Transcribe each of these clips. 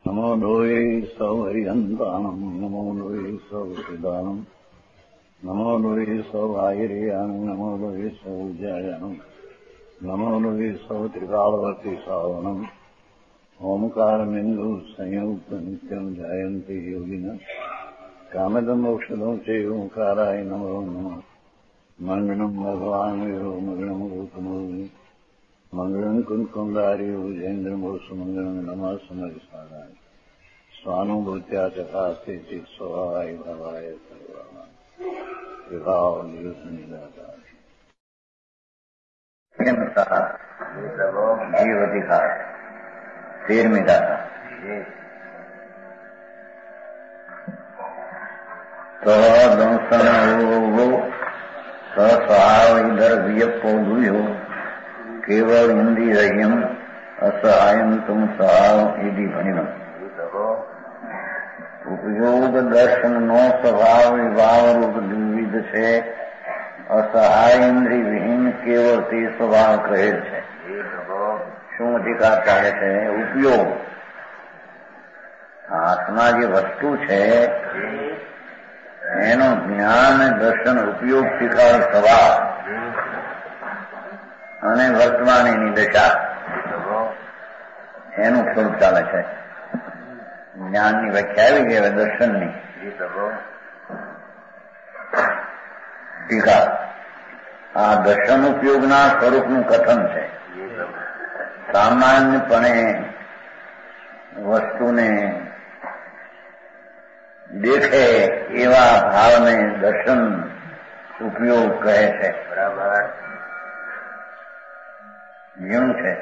નમો લોહે સૌ હરિહંતાણમ નમો લોહે સૌ સિદાનમ નમો લોહે સૌ આયર્યાણમ નમો લોહે સૌ જયાણમ નમો લોહે સૌ ત્રિકાળવતી સાવણમ ઓમકારમિંદુ સંયુક્ત નિત્યમ જાયંતિ યોગિન કામદમોક્ષદમ ચે ઓંકારાય નમો નમઃ મંગળમ ભગવાન વિરો મંગળમ ગૌતમો મંગળમ કુંકુંદારી ઉજેન્દ્રમોષ મંગળમ નમઃ સમરિસારાય સ્વાનુભૂત્યા ચકાસ્તે ચિત સ્વભાવાય ભાવાય સર્વાય વિભાવ નિરુદ્ધનિદાતા જીવ અધિકાર 13મી ગાથા તદંસનો સસ્વાવ ઇધર વિયપોદુયો કેવળ ઇન્દ્રિયમ અસહાયમ તુમ સહાવ ઇતિ ભણિનમ ઉપયોગ દર્શનનો સ્વભાવ વિભાવ રૂપ દ્વિવિધ છે. અસહાય ઇન્દ્રિય વિહીન કેવળ તે સ્વભાવ કહેલ છે. શું અધિકાર ચાલે છે? ઉપયોગ. હાથમાં જે વસ્તુ છે એનો જ્ઞાન દર્શન ઉપયોગ શીખાવ સ્વભાવ અને વર્તમાન એની દશા એનું સ્વરૂપ ચાલે છે. જ્ઞાનની વ્યાખ્યા આવી ગઈ. હવે દર્શનની ટીકા. આ દર્શન ઉપયોગના સ્વરૂપનું કથન છે. સામાન્યપણે વસ્તુને દેખે એવા ભાવને દર્શન ઉપયોગ કહે છે. બરાબર એવું છે.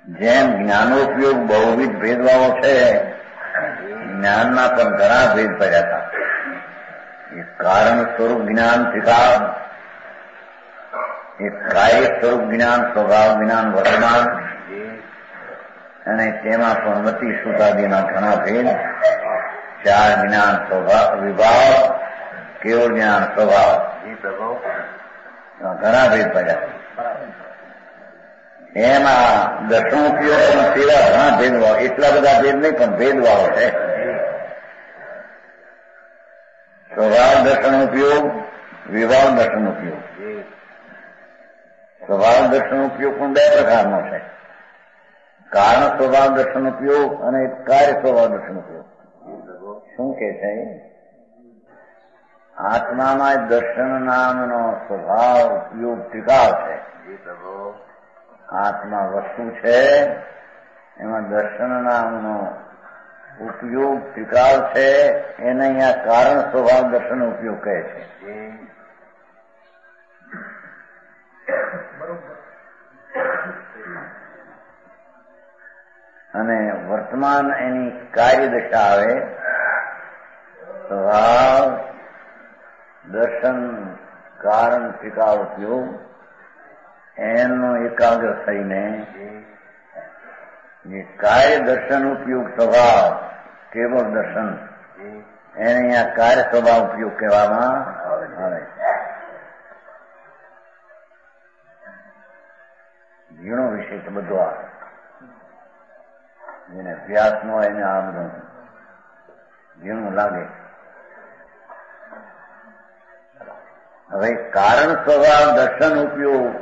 જેમ જ્ઞાનોપયોગ બહુવિધ ભેદભાવો છે, જ્ઞાનના પણ ઘણા ભેદ પડ્યા હતા. એક કારણ સ્વરૂપ જ્ઞાન ત્રિકાળ, એક કાર્ય સ્વરૂપ જ્ઞાન, સ્વભાવ જ્ઞાન, વર્તમાન, અને તેમાં પણ મતિ સુતાદીના ઘણા ભેદ. 4 જ્ઞાન, સ્વભાવ, વિભાવ, કેવળ જ્ઞાન, સ્વભાવ, ઘણા ભેદ પડ્યા. એમાં દર્શનોપયોગ પણ તેવા ઘણા ભેદભાવ, એટલા બધા ભેદ નહીં પણ ભેદભાવ છે. સ્વભાવ દર્શન ઉપયોગ, વિભાવ દર્શન ઉપયોગ. સ્વભાવ દર્શન ઉપયોગ પણ 2 પ્રકારનો છે. કારણ સ્વભાવ દર્શન ઉપયોગ અને કાર્ય સ્વભાવ દર્શન ઉપયોગ. શું કે છે? આત્મામાં દર્શન નામનો સ્વભાવ ઉપયોગ ટીકાવ છે. આત્મા વસ્તુ છે, એમાં દર્શન નામનો ઉપયોગ ટીકાવ છે. એને અહીંયા કારણ સ્વભાવ દર્શન ઉપયોગ કહે છે. અને વર્તમાન એની કાર્ય દશા આવે. સ્વભાવ દર્શન કારણ ટીકાવ ઉપયોગ એનો એકાગ્ર થઈને જે કાર્ય દર્શન ઉપયોગ સ્વભાવ કેવળ દર્શન એને અહીંયા કાર્ય સ્વભાવ ઉપયોગ કહેવામાં આવે છે. ઝીણો વિષય તો બધો આવે. જેને અભ્યાસ ન હોય એને આ બધું ઝીણું લાગે. હવે કારણ સ્વભાવ દર્શન ઉપયોગ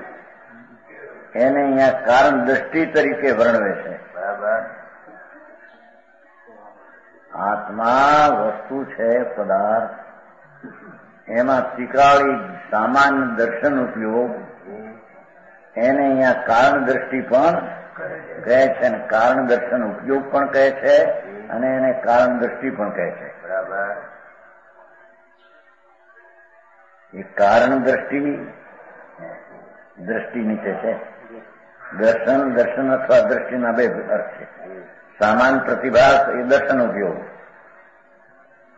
એને અહીંયા કારણ દ્રષ્ટિ તરીકે વર્ણવે છે. બરાબર. આત્મા વસ્તુ છે, પદાર્થ, એમાં ત્રિકાળી સામાન્ય દર્શન ઉપયોગ એને અહીંયા કારણ દ્રષ્ટિ પણ કહે છે, અને કારણ દર્શન ઉપયોગ પણ કહે છે, અને એને કારણ દ્રષ્ટિ પણ કહે છે. બરાબર. એ કારણ દ્રષ્ટિ દ્રષ્ટિ નીચે છે. દર્શન દર્શન અથવા દ્રષ્ટિના 2 અર્થ છે. સામાન પ્રતિભાસ એ દર્શન ઉપયોગ.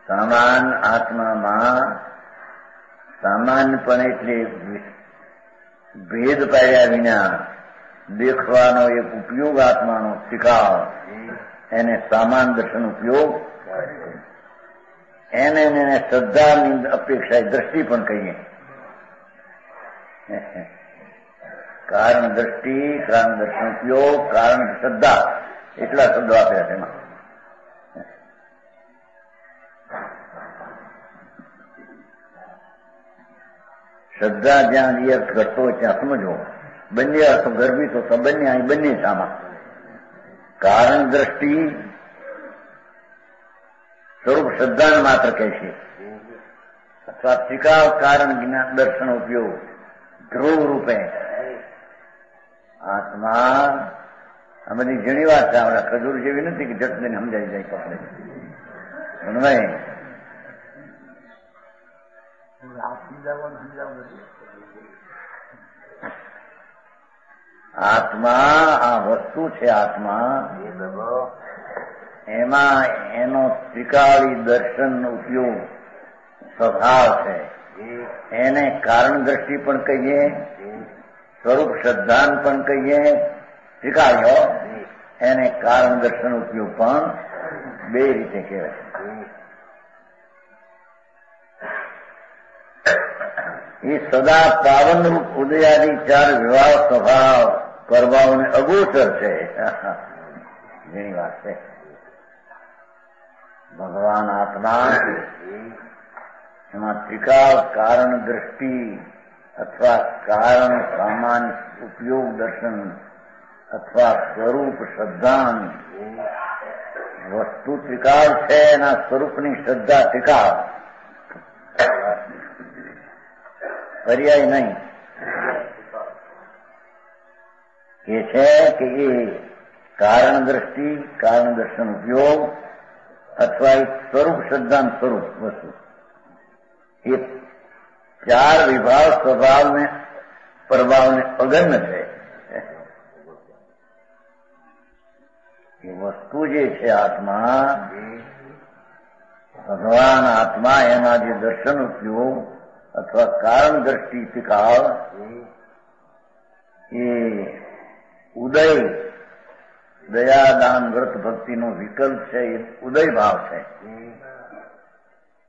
સામાન આત્મામાં સામાન્યપણે એટલે ભેદ પાડ્યા વિના દેખવાનો એક ઉપયોગ આત્માનો શીખાવ, એને સામાન દર્શન ઉપયોગ. એને શ્રદ્ધાની અપેક્ષા દ્રષ્ટિ પણ કહીએ. કારણ દ્રષ્ટિ, કારણ દર્શન ઉપયોગ, કારણ શ્રદ્ધા, એટલા શબ્દો આપ્યા છે એમાં. શ્રદ્ધા જ્યાં એ અર્થ ઘટતો હોય ત્યાં સમજવો. બંને અર્થો ગર્ભિત તો બંને અહીં બંને શામાં. કારણ દ્રષ્ટિ સ્વરૂપ શ્રદ્ધાને માત્ર કહે છે, અથવા ત્રિકાળ કારણ જ્ઞાન દર્શન ઉપયોગ ધ્રુવ રૂપે આત્મા. આ બધી ઘણી વાત છે, આપણા ખજૂર જેવી નથી કે જટ દઈને સમજાઈ જાય પકડે. આત્મા આ વસ્તુ છે. આત્મા એમાં એનો ત્રિકાળી દર્શન ઉપયોગ સ્વભાવ છે. એને કારણ દ્રષ્ટિ પણ કહીએ, સ્વરૂપ શ્રદ્ધાન પણ કહીએ. ત્રિકાળીઓ એને કારણ દર્શન ઉપયોગ પણ બે રીતે કહેવાય. એ સદા પાવનરૂપ ઉદયાદી ચાર વિવાહ સ્વભાવ કરવાઓને અગોચર છે. ઘણી વાત છે. ભગવાન આત્મા એમાં ત્રિકાળ કારણ દ્રષ્ટિ અથવા કારણ સામાન્ય ઉપયોગ દર્શન અથવા સ્વરૂપ શ્રદ્ધાન વસ્તુ ત્રિકાળ છે. એના સ્વરૂપની શ્રદ્ધા ત્રિકાળ, પર્યાય નહીં. એ છે કે એ કારણ દ્રષ્ટિ, કારણ દર્શન ઉપયોગ અથવા એક સ્વરૂપ શ્રદ્ધાન સ્વરૂપ વસ્તુ, એ ચાર વિભાગ સ્વભાવને પ્રભાવને અગમ્ય છે. એ વસ્તુ જે છે આત્મા, ભગવાન આત્મા, એના જે દર્શન ઉપયોગ અથવા કારણ દ્રષ્ટિ ત્રિકાળ એ ઉદય દયા દાન વ્રત ભક્તિનો વિકલ્પ છે. એ ઉદય ભાવ છે.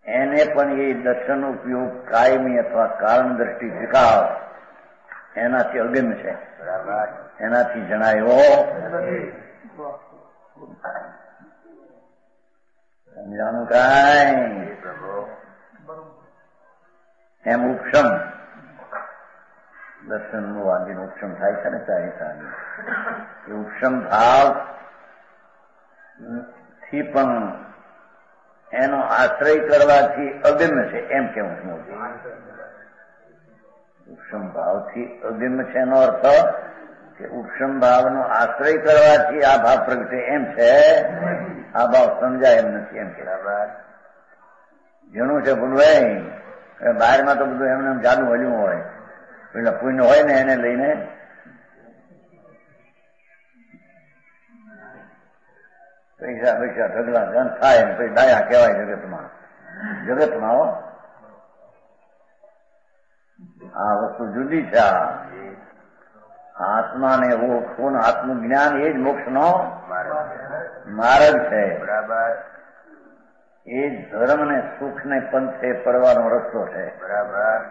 એને પણ એ દર્શન ઉપયોગ કાયમી અથવા કારણ દ્રષ્ટિ ત્રિકાળ એનાથી અગમ્ય છે. એનાથી જણાયો સમજાનું કાંઈ એમ ઉપશમ દર્શનનું આદિનું ઉપશમ થાય છે ને ચારિતાની. એ ઉપશમ ભાવ થી પણ એનો આશ્રય કરવાથી અગમ્ય છે એમ કેવું છું. ઉપશમ ભાવથી અગમ્ય છે એનો અર્થ કે ઉપશમ ભાવનો આશ્રય કરવાથી આ ભાવ પ્રગટે એમ છે. આ ભાવ સમજાય એમ નથી એમ કે ઘણું છે ભૂલભાઈ. બહારમાં તો બધું એમને જાદુ હલ્યું હોય, પેલા પુણ્ય હોય ને એને લઈને પૈસા પૈસા ઢગલા ધન થાય ને પછી ડાયા કહેવાય જગતમાં. જગતમાં આ વસ્તુ જુદી છે. આત્માને ઓળખવું, આત્મનું જ્ઞાન એ જ મોક્ષનો માર્ગ છે. બરાબર. એ ધર્મ ને સુખ ને પંથે પડવાનો રસ્તો છે. બરાબર.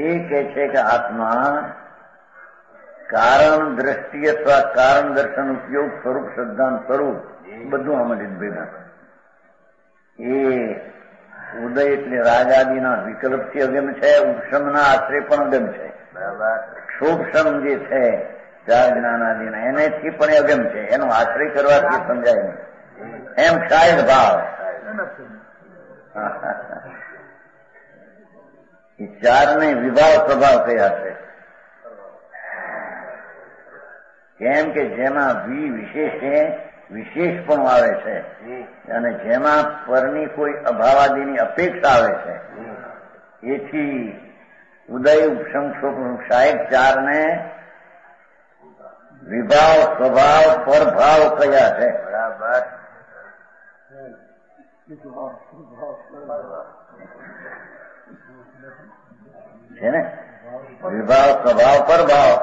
એ કે છે કે આત્મા કારણ દ્રષ્ટિ અથવા કારણ દર્શન ઉપયોગ સ્વરૂપ શ્રદ્ધાન સ્વરૂપ બધું આમાં ભેગા. એ ઉદય એટલે રાજાદીના વિકલ્પથી અગમ છે. ઉપશમના આશ્રય પણ અગમ છે. બરાબર. ક્ષોભશમ જે છે ચાર જ્ઞાનાદિના એનેથી પણ અગમ છે. એનો આશ્રય કરવાથી સમજાય નહીં. એમ શાયદ ભાવ એ ચારને વિભાવ સ્વભાવ કયા છે. કેમ કે જેમાં વિશેષ પણ આવે છે અને જેમાં પરની કોઈ અભાવાદીની અપેક્ષા આવે છે. એથી ઉદય ઉપશમ શાયદ ચારને વિભાવ સ્વભાવ પરભાવ કયા છે. બરાબર. છે ને વિભાવ સ્વભાવ પરભાવ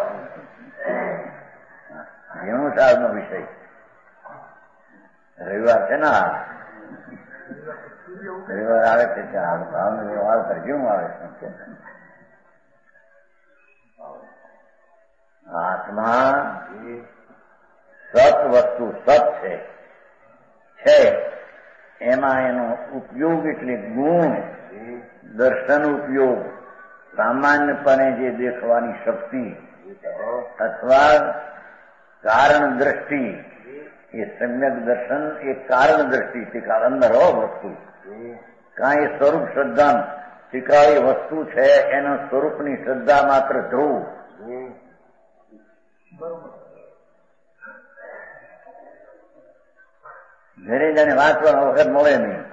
ઘણું સારનો વિષય. રવિવાર છે ને રવિવાર આવે છે ભાવનો વ્યવહાર પર કેવું આવે છે. આત્મા સત વસ્તુ સત છે એમાં એનો ઉપયોગ એટલે ગુણ, દર્શન ઉપયોગ, સામાન્યપણે જે દેખવાની શક્તિ અથવા કારણ દ્રષ્ટિ, એ સમ્યક દર્શન એ કારણ દ્રષ્ટિ ટીકા અંદર હો વસ્તુ કાંઈ સ્વરૂપ શ્રદ્ધા ટીકાળી વસ્તુ છે એના સ્વરૂપની શ્રદ્ધા માત્ર ધ્રુવ. ઘરે જાણે વાંચવાનો વખત મળે નહીં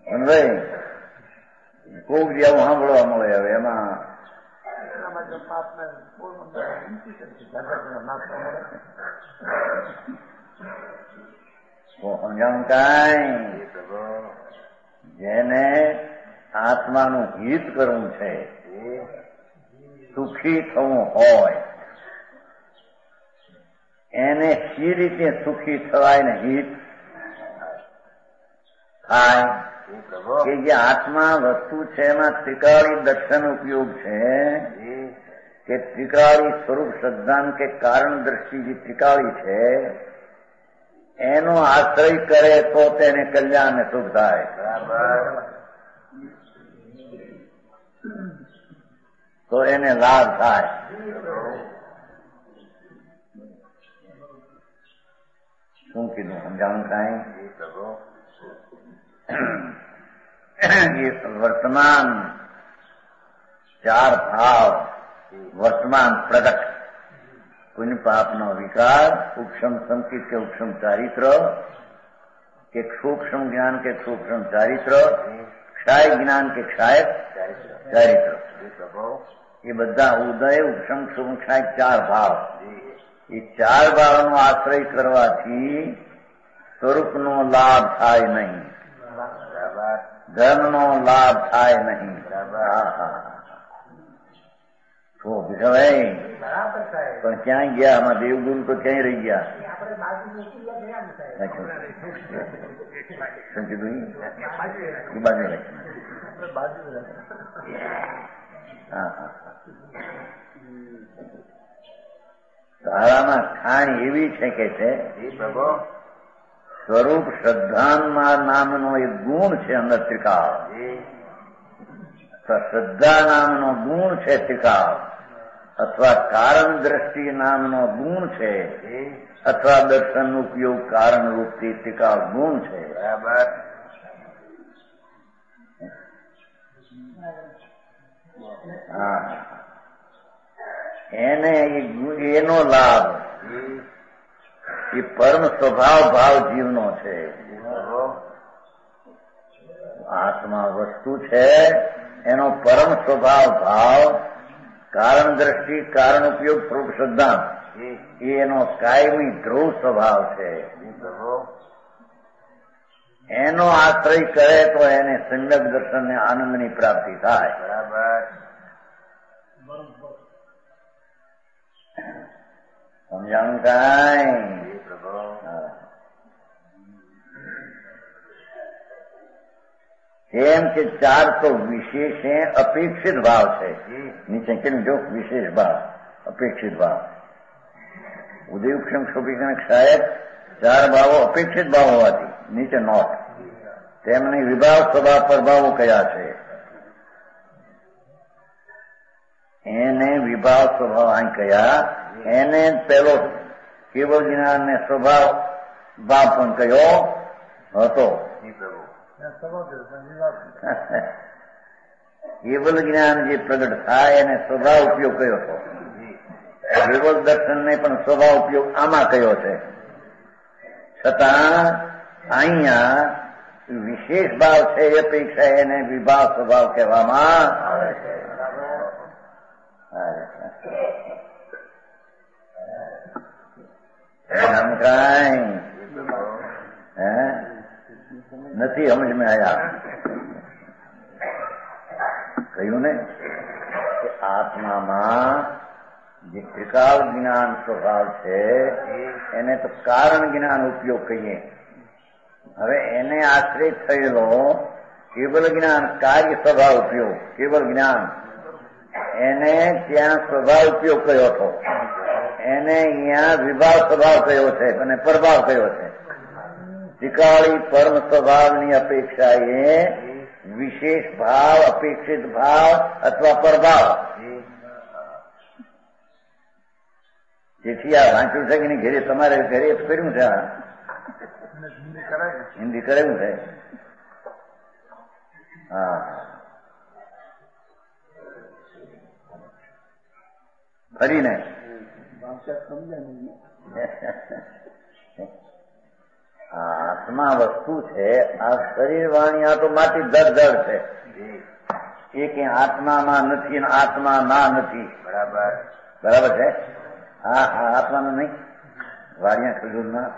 અને ભાઈ કોક જેવું સાંભળવા મળે. હવે એમાં સમજાણું કાંઈ જેને આત્માનું હિત કરવું છે, સુખી થવું હોય, એને શી રીતે સુખી થવાય ને હિત થાય કે જે આત્મા વસ્તુ છે એમાં ત્રિકાળી દર્શન ઉપયોગ છે કે ત્રિકાળી સ્વરૂપ શ્રદ્ધાન કે કારણ દ્રષ્ટિ જે ત્રિકાળી છે એનો આશ્રય કરે તો તેને કલ્યાણ ને સુખ થાય. તો એને લાભ થાય. શું કીધું સમજાણું કાંઈ? એ વર્તમાન ચાર ભાવ, વર્તમાન પ્રગટ, પુણ્ય પાપનો વિકાર, ઉપશમ સંકિત કે ઉપશમ ચારિત્ર કે સૂક્ષ્મ જ્ઞાન કે સૂક્ષ્મ ચારિત્ર, ક્ષાય જ્ઞાન કે ક્ષાય ચારિત્ર, એ બધા ઉદય ઉપશમ સૂક્ષ્મ ક્ષાય ચાર ભાવ. એ ચાર ભાવનો આશ્રય કરવાથી સ્વરૂપનો લાભ થાય નહીં, ધર્મનો લાભ થાય નહીં. પણ ક્યાં ગયા આમાં દેવગુરુ તો ક્યાંય રહી ગયા? શું કીધું? એ બાજુ તારામાં ખાણ એવી છે કે છે સ્વરૂપ શ્રદ્ધાનમાં નામનો એક ગુણ છે અંદર ત્રિકાળ. શ્રદ્ધા નામનો ગુણ છે ત્રિકાળ, અથવા કારણ દ્રષ્ટિ નામનો ગુણ છે, અથવા દર્શન ઉપયોગ કારણ રૂપથી ત્રિકાળ ગુણ છે. બરાબર. હા, એને એનો લાભ એ પરમ સ્વભાવ ભાવ જીવનો છે. આત્મા વસ્તુ છે એનો પરમ સ્વભાવ ભાવ, કારણ દ્રષ્ટિ, કારણ ઉપયોગ, સ્વરૂપ શ્રદ્ધા એનો કાયમી ધ્રુવ સ્વભાવ છે. એનો આશ્રય કરે તો એને સમ્યક દર્શન ને આનંદની પ્રાપ્તિ થાય. બરાબર. સમજાણું કાંઈ? એમ કે ચાર તો વિશેષ અપેક્ષિત ભાવ છે. નીચે કેમ જો વિશેષ ભાવ, અપેક્ષિત ભાવ, ઉદયક્ષમ શોભિકણ ક્ષાયક ચાર ભાવો અપેક્ષિત ભાવ હોવાથી નીચે નોટ તેમને વિભાવ સ્વભાવ પ્રભાવો કયા છે. એને વિભાવ સ્વભાવ અહીં કયા. એને પેલો કેવળ જ્ઞાન ને સ્વભાવ ભાવ પણ કયો હતો. કેવલ જ્ઞાન જે પ્રગટ થાય એને સ્વભાવ ઉપયોગ કયો હતો. કેવલ દર્શન ને પણ સ્વભાવ ઉપયોગ આમાં કયો છે. છતાં અહીંયા વિશેષ ભાવ છે એ અપેક્ષા એને વિભાવ સ્વભાવ કહેવામાં આવે છે. નથી સમજમાં આયા. કહ્યું ને કે આત્મામાં જે ત્રિકાળ જ્ઞાન સ્વભાવ છે એને તો કારણ જ્ઞાન ઉપયોગ કહીએ. હવે એને આશ્રિત થયેલો કેવલ જ્ઞાન કાર્ય સ્વભાવ ઉપયોગ, કેવલ જ્ઞાન એને ત્યાં સ્વભાવ ઉપયોગ કયો હતો, એને અહીંયા વિભાવ સ્વભાવ કયો છે અને પ્રભાવ કયો છે. ત્રિકાળી પરમ સ્વભાવની અપેક્ષા એ વિશેષ ભાવ, અપેક્ષિત ભાવ અથવા પ્રભાવ. જેથી આ વાંચ્યું છે કે નહીં ઘરે, તમારે ઘરે કર્યું છે, હિન્દી કરાયું છે. હા, ફરીને આત્મા વસ્તુ છે, આ શરીર વાણી આ તો માટી ધડ છે. એ કે આત્મામાં નથી ને આત્મા ના નથી. બરાબર છે. હા હા, આત્માનું નહીં, વાણિયા ખજૂર ના.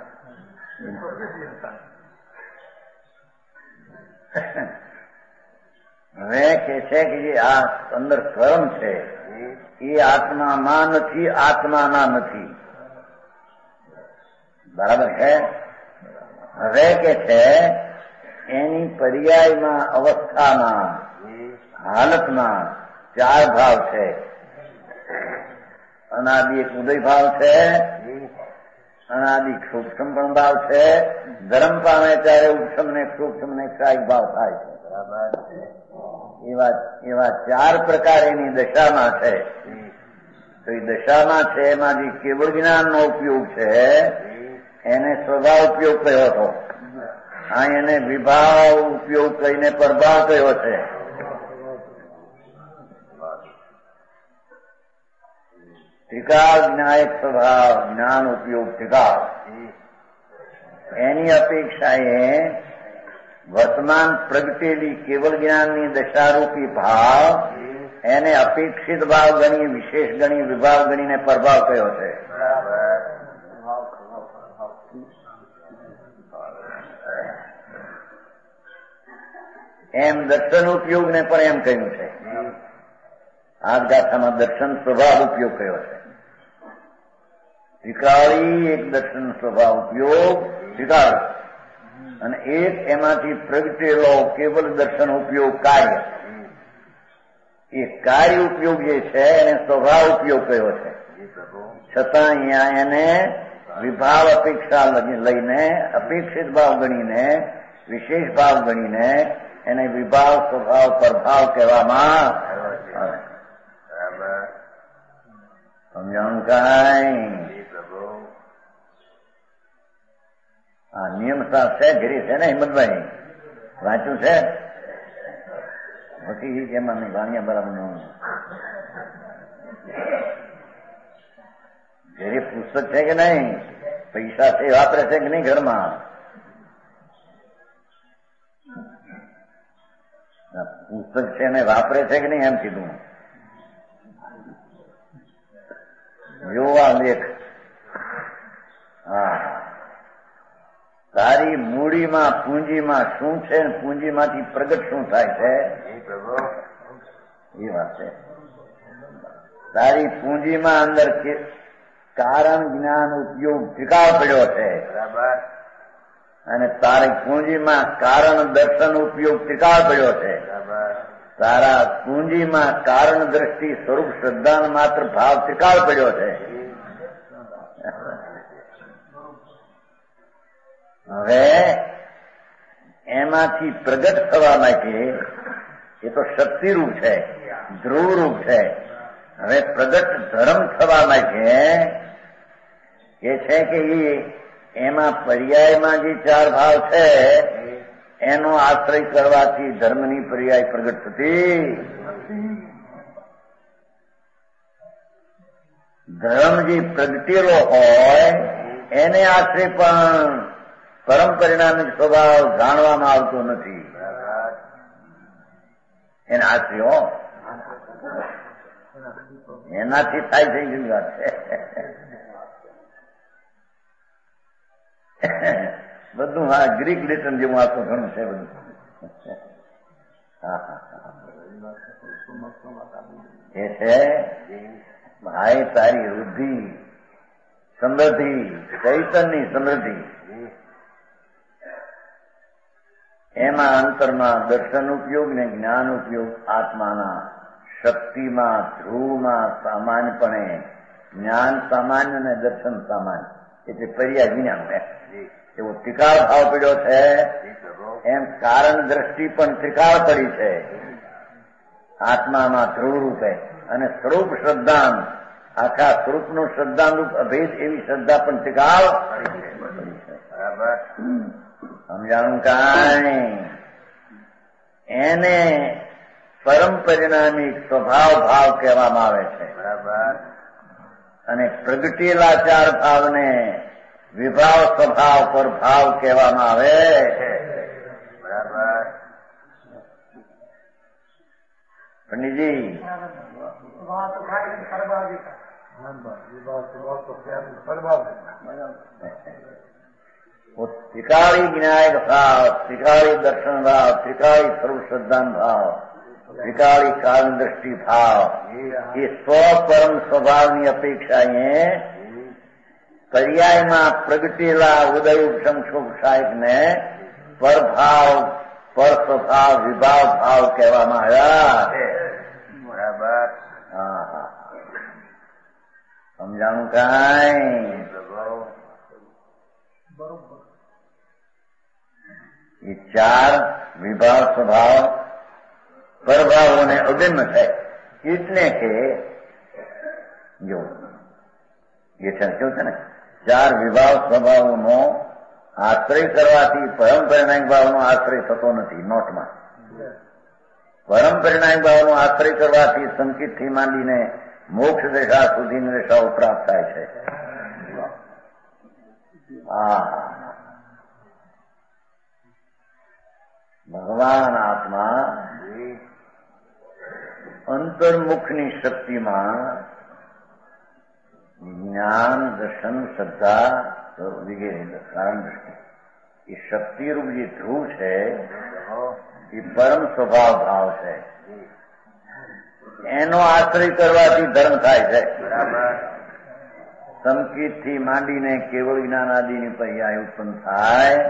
હવે કે છે કે જે આ અંદર કર્મ છે એ આત્મામાં નથી, આત્માના નથી. બરાબર છે. હવે કે છે એની પર્યાયમાં, અવસ્થામાં, હાલતમાં ચાર ભાવ છે. અનાદિ એક ઉદય ભાવ છે, અનાદિ સૂક્ષ્મ પણ ભાવ છે, ધર્મ પામે ત્યારે ઉપશમ ને સૂક્ષ્મ ને ક્ષાયિક ભાવ થાય છે. એવા ચાર પ્રકાર એની દશામાં છે. તો એ દશામાં છે એમાં જે કેવળ જ્ઞાનનો ઉપયોગ છે એને સ્વભાવ ઉપયોગ કયો હતો. આ એને વિભાવ ઉપયોગ કહીને પ્રભાવ કયો છે. ત્રિકાળ જ્ઞાયક સ્વભાવ, જ્ઞાન ઉપયોગ ત્રિકાળ. એની અપેક્ષા એ વર્તમાન પ્રગટેલી કેવળ જ્ઞાનની દશારૂપી ભાવ એને અપેક્ષિત ભાવ ગણી, વિશેષ ગણી, વિભાવ ગણીને પ્રભાવ કયો છે. એમ દર્શન ઉપયોગ ને પણ એમ કહ્યું છે. આ ગાથામાં દર્શન સ્વભાવ ઉપયોગ કયો છે. ત્રિકાળી એક દર્શન સ્વભાવ ઉપયોગ ત્રિકાળી, અને એક એમાંથી પ્રગટેલો કેવલ દર્શન ઉપયોગ કાર્ય. એ કાર્ય ઉપયોગ જે છે એને સ્વભાવ ઉપયોગ કયો છે. છતાં અહીંયા એને વિભાવ અપેક્ષા લઈને, અપેક્ષિત ભાવ ગણીને, વિશેષ ભાવ ગણીને એને વિભાવ, સ્વભાવ, પ્રભાવ કહેવામાં આવે. સમજાણું કાંઈ? આ નિયમ શાસ્ત્ર છે, ઘરે છે ને હિંમતભાઈ, વાંચ્યું છે? પછી એમાં નહીં, વાણિયા બરાબર ન ઘરે પુસ્તક છે કે નહીં? પૈસા છે વાપરે છે કે નહીં ઘરમાં? પુસ્તક છે ને વાપરે છે કે નહીં એમ કીધું. જોવા લેખ. હા, તારી મૂડીમાં, પૂંજીમાં શું છે, પૂંજીમાંથી પ્રગટ શું થાય છે એ વાત છે. તારી પૂંજીમાં અંદર કારણ જ્ઞાન ઉપયોગ ત્રિકાળ પડ્યો છે. બરાબર. અને તારી પૂંજીમાં કારણ દર્શન ઉપયોગ ત્રિકાળ પડ્યો છે. તારા પૂંજીમાં કારણ દ્રષ્ટિ સ્વરૂપ શ્રદ્ધા માત્ર ભાવ ત્રિકાળ પડ્યો છે. હવે એમાંથી પ્રગટ થવા માટે એ તો શક્તિરૂપ છે, ધ્રુવરૂપ છે. હવે પ્રગટ ધર્મ થવા માટે એ છે કે એમાં પર્યાયમાં જે ચાર ભાવ છે એનો આશ્રય કરવાથી ધર્મની પર્યાય પ્રગટ થતી. ધર્મ જે પ્રગટેલો હોય એને આશ્રય પણ પરમ પરિણામિક સ્વભાવ જાણવામાં આવતો નથી. એના આશ્રયો એનાથી થાય છે એવી વાત છે. બધું હા ગ્રીક લેટન જેવું આ તો ઘણું છે બધું. એ છે ભાઈ તારી વૃદ્ધિ, સમૃદ્ધિ, ચૈતનની સમૃદ્ધિ, એમાં અંતરમાં દર્શન ઉપયોગ ને જ્ઞાન ઉપયોગ આત્માના શક્તિમાં ધ્રુવમાં સામાન્યપણે જ્ઞાન સામાન્ય અને દર્શન સામાન્ય એટલે પર્યાય જ્ઞાન એવો ત્રિકાળ ભાવ પડ્યો છે. એમ કારણ દ્રષ્ટિ પણ ત્રિકાળ પડી છે આત્મામાં ધ્રુવ રૂપે. અને સ્વરૂપ શ્રદ્ધાન આખા સ્વરૂપનું શ્રદ્ધાનુરૂપ અભેદ એવી શ્રદ્ધા પણ ત્રિકાળ પડી છે. બરાબર સમજાણું કાંઈ? એને પરમ પરિણામી સ્વભાવ ભાવ કહેવામાં આવે છે. બરાબર. અને પ્રગટેલા ચાર ભાવને વિભાવ સ્વભાવ પર ભાવ કહેવામાં આવે. બરાબર. પંડિતજી ત્રિકાળી જ્ઞાયક ભાવ, ત્રિકાળી દર્શન ભાવ, ત્રિકાળી સર્વ શ્રદ્ધાન ભાવ, ત્રિકાળી કાળ દ્રષ્ટિ ભાવ એ સ્વ પરમ સ્વભાવની અપેક્ષાએ પર્યાયમાં પ્રગટેલા ઉદય ઉપશમ શુભ સાહેબને પરભાવ પર સ્વભાવ વિભાવ ભાવ કહેવામાં આવ્યા. બરાબર. હા સમજાણું કાંઈ? એ ચાર વિભાવ સ્વભાવ પરભાવોને અગમ્ય થાય એટલે કે જો એ છે શું છે ને ચાર વિભાવ સ્વભાવોનો આશ્રય કરવાથી પરમ પરિણામિક ભાવનો આશ્રય થતો નથી. નોટમાં પરમ પરિણામિક ભાવનો આશ્રય કરવાથી સંકિતથી માંડીને મોક્ષ દશા સુધીની દશાઓ પ્રાપ્ત થાય છે. ભગવાન આત્મા અંતર્મુખની શક્તિમાં જ્ઞાન દર્શન શ્રદ્ધા વગેરે કારણ દ્રષ્ટિ એ શક્તિરૂપ જે ધ્રુવ છે એ પરમ સ્વભાવ ભાવ છે. એનો આશ્રય કરવાથી ધર્મ થાય છે. સંકેતથી માંડીને કેવળ જ્ઞાન આદિની પર્યાય ઉત્પન્ન થાય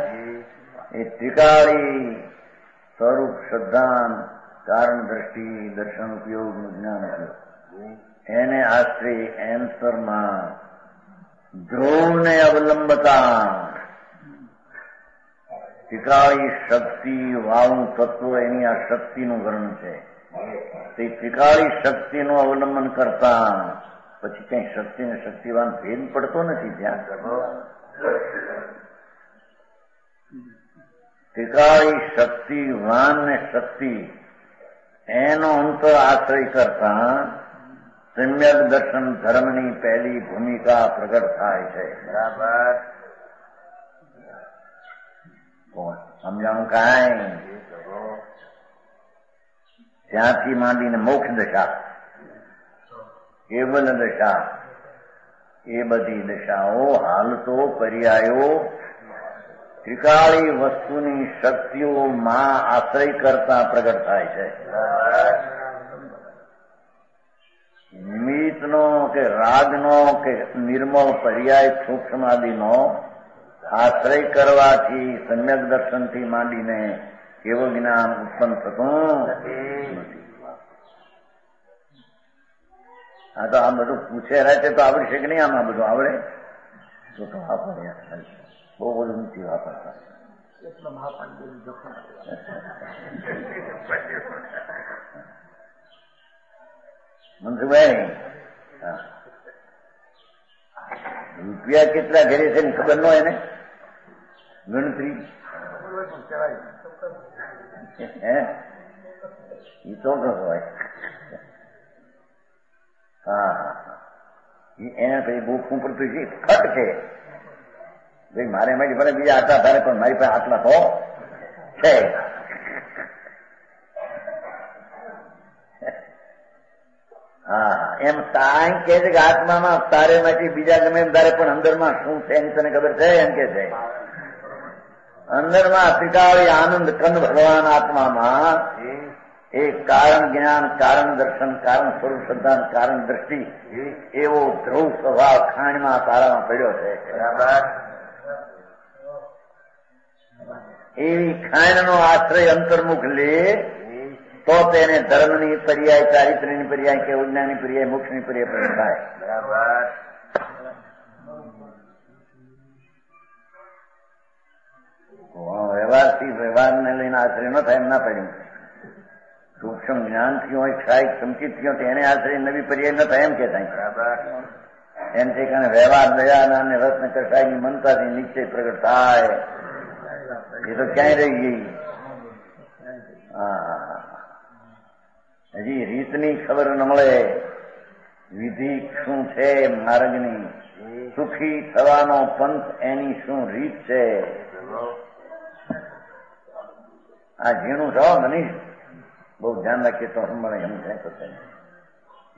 એ ત્રિકાળી સ્વરૂપ શ્રદ્ધાન કારણ દ્રષ્ટિ દર્શન ઉપયોગ જ્ઞાન ઉપયોગ એને આશ્રય એન્સરમાં ધ્રુવને અવલંબતા ત્રિકાળી શક્તિ વાળું તત્વ એની આ શક્તિનું વર્ણન છે. તે ત્રિકાળી શક્તિનું અવલંબન કરતા પછી કઈ શક્તિ ને શક્તિવાન ભેદ પડતો નથી. ત્યાં ત્રિકાળી શક્તિવાન ને શક્તિ એનો અંતર આશ્રય કરતા સમ્યક દર્શન ધર્મની પહેલી ભૂમિકા પ્રગટ થાય છે. બરાબર સમજાણું કાંઈ? ત્યાંથી માંડીને મોક્ષ દશા કેવલ દશા એ બધી દશાઓ હાલતો પર્યાયો ત્રિકાળી વસ્તુની શક્તિઓમાં આશ્રય કરતા પ્રગટ થાય છે. નિમિત્તનો કે રાગનો કે નિર્મળ પર્યાય સૂક્ષ્માદિનો આશ્રય કરવાથી સમ્યક દર્શનથી માંડીને કેવું જ્ઞાન ઉત્પન્ન થતું નથી. આ તો આ બધું પૂછે રહે છે તો આવડી છે કે નહીં? આમાં બધું આવડે તો વાપરે બહુ બધું નથી વાપરતા. મનસુભાઈ રૂપિયા કેટલા ઘરે છે ખબર ન હોય ને ગણતરી એ તો હોય. હા એને પછી બહુ પડતું છે ખટ છે ભાઈ મારે એમાંથી ભલે બીજા આટલા ધારે પણ મારી પાસે આટલા તો છે. હા એમ સાંઈ કે છે કે આત્મામાં તારે માંથી બીજા ગમે એમ તારે પણ અંદરમાં શું છે એની તને ખબર છે એમ કે છે. અંદરમાં ત્રિકાળી આનંદ કંદ ભગવાન આત્મામાં એ કારણ જ્ઞાન કારણ દર્શન કારણ સ્વરૂપ શ્રદ્ધા કારણ દ્રષ્ટિ એવો ધ્રુવ સ્વભાવ ખાણમાં તારામાં પડ્યો છે. બરાબર એવી ખાણનો આશ્રય અંતર્મુખ લે તો તેને ધર્મની પર્યાય, ચારિત્ર્યની પર્યાય કે વિજ્ઞાનની પર્યાય, મોક્ષની પર્યાય પણ થાય. બરાબર. વ્યવહારથી વ્યવહારને લઈને આશ્રય ન થાય એમ ના પડ્યું. સૂક્ષ્મ જ્ઞાનથી હોય, ક્ષાયિક સંચિતથી હોય એને આશ્રય નવી પર્યાય ન થાય એમ કે થાય. બરાબર. એમ છે કે વ્યવહાર દયા અને રત્ન કસાયની મનતાથી નિશ્ચય પ્રગટ થાય. એ તો ક્યાંય રહી ગઈ. હજી રીતની ખબર ન મળે. વિધિ શું છે માર્ગની, સુખી થવાનો પંથ એની શું રીત છે. આ ઝીણું જવાબ નહીં, બહુ ધ્યાન રાખીએ તો મળે એમ છે.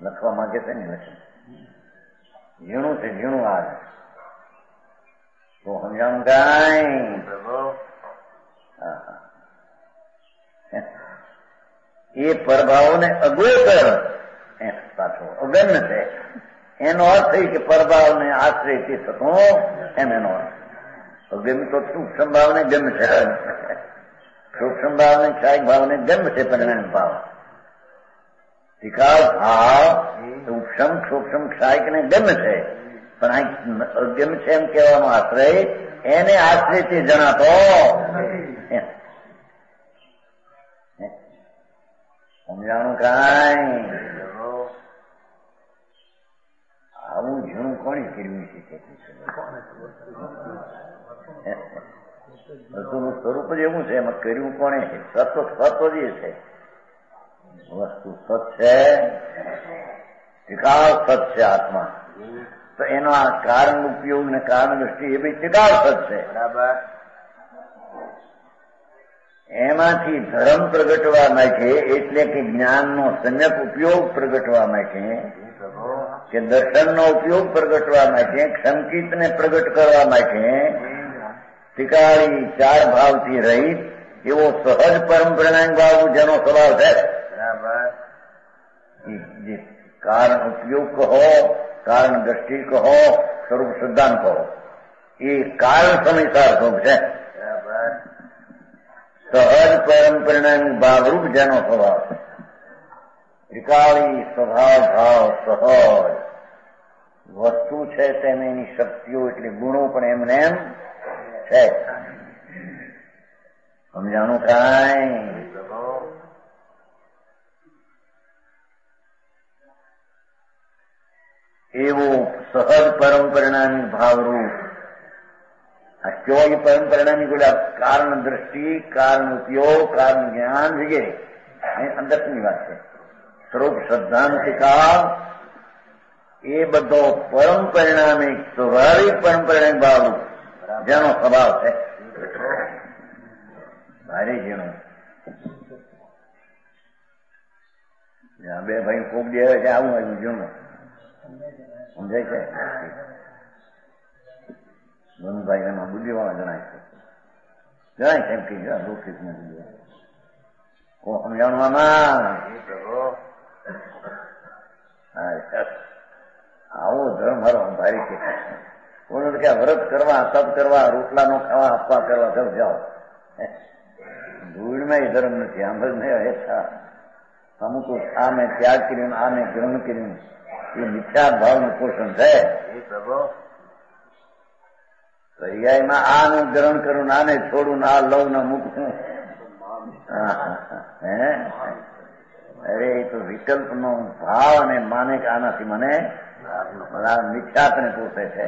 લખવા માંગે છે ને લખે ઝીણું છે, ઝીણું આ તો સમજાણું કાંઈ. એ પરભાવને અગોચર પાછો અગમ્ય છે. એનો અર્થ એ કે પરભાવને આશ્રય તે થતો એમ એનો અર્થ. અગમ્ય તો સૂક્ષ્મ ભાવને ગમ્ય છે, સૂક્ષ્મ ભાવને ક્ષાયિક ભાવને ગમ્ય છે. પરિણામ ભાવ ટીકાવ ભાવ સૂક્ષ્મ ક્ષાયિક ને ગમ્ય છે, પણ આ અગમ્ય છે એમ કહેવાનો આશ્રય એને આશ્રયથી જણાતો. સમજાણું કાંઈ. આવું ઝીણું કોણે કર્યું છે? વસ્તુનું સ્વરૂપ જ એવું છે, એમાં કર્યું કોણે છે? સત્વ જ એ છે. વસ્તુ સત છે, ટિકાવ સત છે આત્મા. તો એનો આ કારણ ઉપયોગ ને કારણ દ્રષ્ટિ એ બી ટિકાવ સત છે. બરાબર. એમાંથી ધર્મ પ્રગટવા માટે, એટલે કે જ્ઞાનનો સમ્યક ઉપયોગ પ્રગટવા માટે, કે દર્શનનો ઉપયોગ પ્રગટવા માટે, સંકિતને પ્રગટ કરવા માટે ટીકાળી ચાર ભાવથી રહિત એવો સહજ પરંપરાના ભાવ જેનો સ્વભાવ છે. બરાબર. જે કારણ ઉપયોગ કહો, કારણ દ્રષ્ટિ કહો, સ્વરૂપ સિદ્ધાંત કહો, એ કારણ સમયસાર સ્વરૂપ છે. બરાબર. સહજ પરંપરાના ભાવરૂપ જેનો સ્વભાવ છે. ત્રિકાળી સ્વભાવ ભાવ સહજ વસ્તુ છે, તેને એની શક્તિઓ એટલે ગુણો પણ એમને એમ છે. સમજાણું કાંઈ. એવો સહજ પરંપરાની ભાવરૂપ આ ચોવી પરંપરાની કોઈ કારણ દ્રષ્ટિ, કારણ ઉપયોગ, કારણ જ્ઞાન વગેરે અંદરની વાત છે. સ્વરૂપ શ્રદ્ધાંતિકા એ બધો પરમ પરિણામે સ્વાભાવિક પરંપરાની ભાવરૂપ જેનો સ્વભાવ છે. ભારે જેનું બે ભાઈ ખૂબ દે છે, આવું આવ્યું જૂનું સમજાય છે. મનભાઈ એમાં બુદ્ધિવાળા જણાય છે, જણાય છે એમ કે લૌકિક નથી સમજાણું આમાં. આવો ધર્મ મારો ભારી કે કોણ કે વ્રત કરવા, તપ કરવા, રોટલા નો ખાવા, આપવા કરવા સૌ જાઓ. ધૂળમાં એ ધર્મ નથી. આમ જ નહીં અમુક આ મેં ત્યાગ કર્યું, આ મેં ગ્રહણ કર્યું, એ મિથ્યા ભાવનું પોષણ છે. પર્યાયમાં આને ગ્રહણ કરું, આને છોડું, આ લઉં ને મૂકું. અરે એ તો વિકલ્પ નો ભાવ અને માને કે આનાથી મને મિથ્યાત્વને પોષે છે.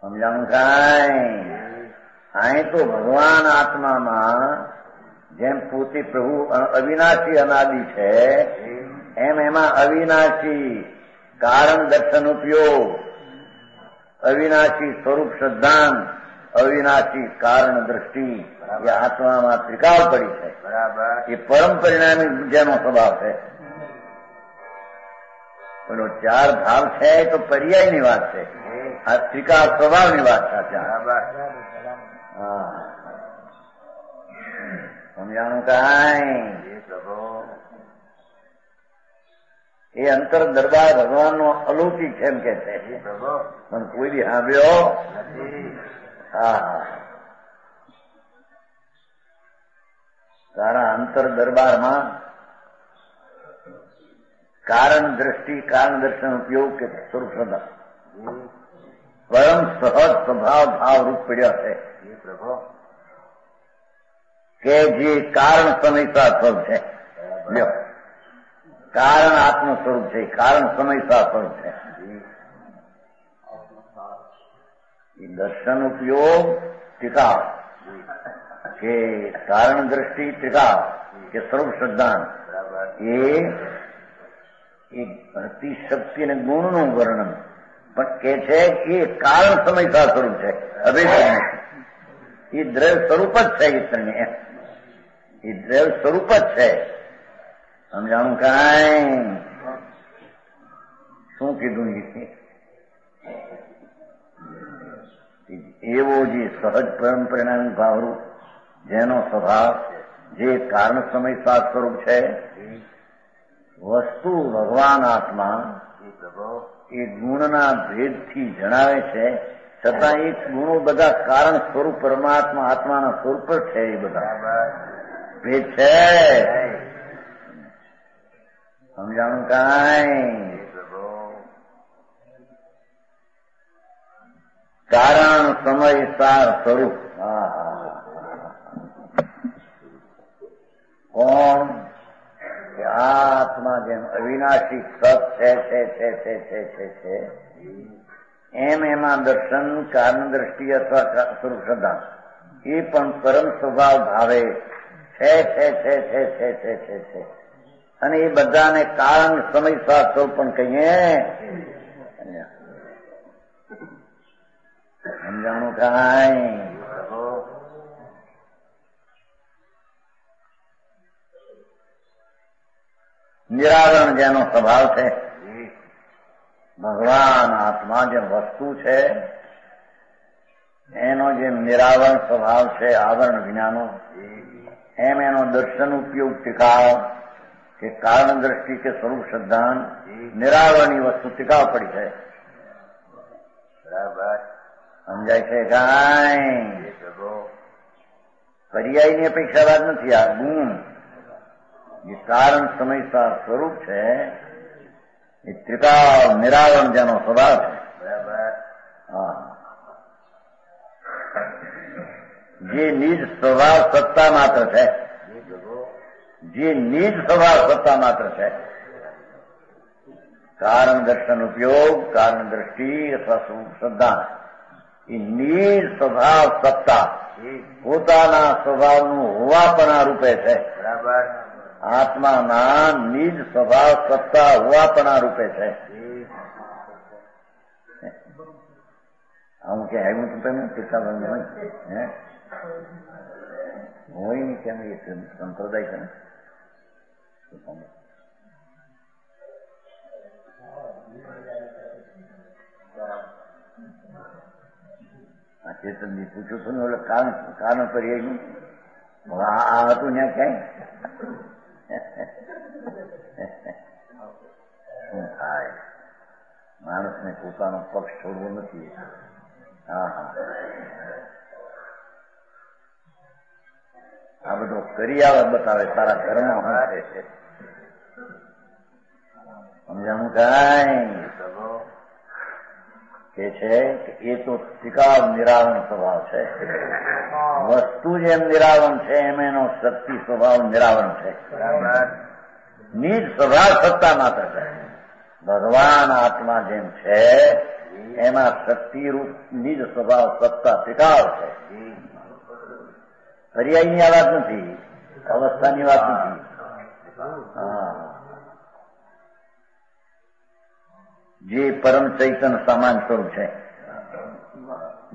સમજાણું કાંઈ. અહીં તો ભગવાન આત્મામાં જેમ પોતે પ્રભુ અવિનાશી અનાદિ છે, એમ એમાં અવિનાશી કારણ દર્શન ઉપયોગ, અવિનાશી સ્વરૂપ શ્રદ્ધાંત, અવિનાશી કારણ દ્રષ્ટિ એ આત્મામાં ત્રિકાળ પડી છે. બરાબર. એ પરમ પરિણામી જેનો સ્વભાવ છે. પેલો ચાર ભાવ છે તો પર્યાયની વાત છે, આ ત્રિકાળ સ્વભાવની વાત છે. સમજાણું કાંઈ. એ અંતર દરબાર ભગવાનનો અલૌકિક છે એમ કે છે, પણ કોઈ બી સાંભળ્યો. હા, તારા અંતર દરબારમાં કારણ દ્રષ્ટિ કારણ દર્શન ઉપયોગ કે સ્વરૂપ શ્રદ્ધા પરમ સહજ સ્વભાવ ભાવ રૂપ પડ્યા છે પ્રભુ કે જે કારણ સમયસા સ્વરૂપ છે. લ્યો, કારણ આત્મ સ્વરૂપ છે, કારણ સમયસા સ્વરૂપ છે. દર્શન ઉપયોગ ટીકાવ કે કારણ દ્રષ્ટિ ટીકાવ કે સ્વરૂપ શ્રદ્ધાન એ ભક્તિ શક્તિ અને ગુણનું વર્ણન પણ કે છે કે એ કારણ સમયસા સ્વરૂપ છે. અભેદ એ દ્રવ્ય સ્વરૂપ જ છે. એ દ્રવ્ય સ્વરૂપ જ છે. સમજાણું કાંઈ શું કીધું? એવો જે સહજ પરમ પરિણામ ભાવરૂપ જેનો સ્વભાવ જે કારણ સમય સ્વરૂપ છે, વસ્તુ ભગવાન આત્મા એ ગુણના ભેદથી જણાવે છે, છતાં એ ગુણો બધા કારણ સ્વરૂપ પરમાત્મા આત્માના સ્વરૂપ જ છે. એ બધા ભેદ છે. સમજાણું કાંઈ? કારણ સમય સાર સ્વરૂપ કોણ? કે આત્મા જેમ અવિનાશી સત છે એમ એમાં દર્શન કારણ દ્રષ્ટિ અથવા સ્વરૂપ શ્રદ્ધા એ પણ પરમ સ્વભાવ ભાવે છે. અને એ બધાને કારણ સમય સાર સ્વરૂપ પણ કહીએ. સમજાણું કાંઈ? નિરાવરણ જેનો સ્વભાવ છે, ભગવાન આત્મા જેમ વસ્તુ છે એનો જેમ નિરાવરણ સ્વભાવ છે, આવરણ વિનાનો, એમ એનો દર્શન ઉપયોગ ટીકાવ કે કારણ દ્રષ્ટિ કે સ્વરૂપ શ્રદ્ધાન નિરાવરણની વસ્તુ ટીકાવ પડી છે. બરાબર સમજાય છે કાંઈ? પર્યાયની અપેક્ષા વાત નથી. આ ગુણ જે કારણ સમયસર સ્વરૂપ છે એ ત્રિકાળ નિરાવરણ જેનો સ્વભાવ છે. બરાબર. હા, જે નિજ સ્વભાવ સત્તા માત્ર છે, જે નિજ સ્વભાવ સત્તા માત્ર છે, કારણ દર્શન ઉપયોગ કારણ દ્રષ્ટિ અથવા શ્રદ્ધા એ નિજ સ્વભાવ સત્તા પોતાના સ્વભાવનું હોવાપણા રૂપે છે. બરાબર. આત્માના નિજ સ્વભાવ સત્તા હોવાપણા રૂપે છે. આવું કે આવ્યું તું તમે કેટલા બંધ હોય ને કેમ એ સંપ્રદાય છે ને આ ચેતનજી પૂછ્યું છું ને ઓલે કારણ પર્યાય આ હતું ત્યાં ક્યાંય શું થાય? માણસને પોતાનો પક્ષ છોડવો નથી. આ બધો કરી આવે બતાવે તારા ઘરમાં શું છે. સમજાણું કાંઈ? કે છે કે એ તો ત્રિકાળ નિરાવરણ સ્વભાવ છે. વસ્તુ જેમ નિરાવરણ છે એમ એનો શક્તિ સ્વભાવ નિરાવરણ છે. નિજ સ્વભાવ સત્તા માત્ર છે. ભગવાન આત્મા જેમ છે એમાં શક્તિ રૂપ નિજ સ્વભાવ સત્તા ત્રિકાળ છે. પર્યાયની આ વાત નથી, અવસ્થાની વાત નથી. જે પરમ ચૈતન સમાન સ્વરૂપ છે,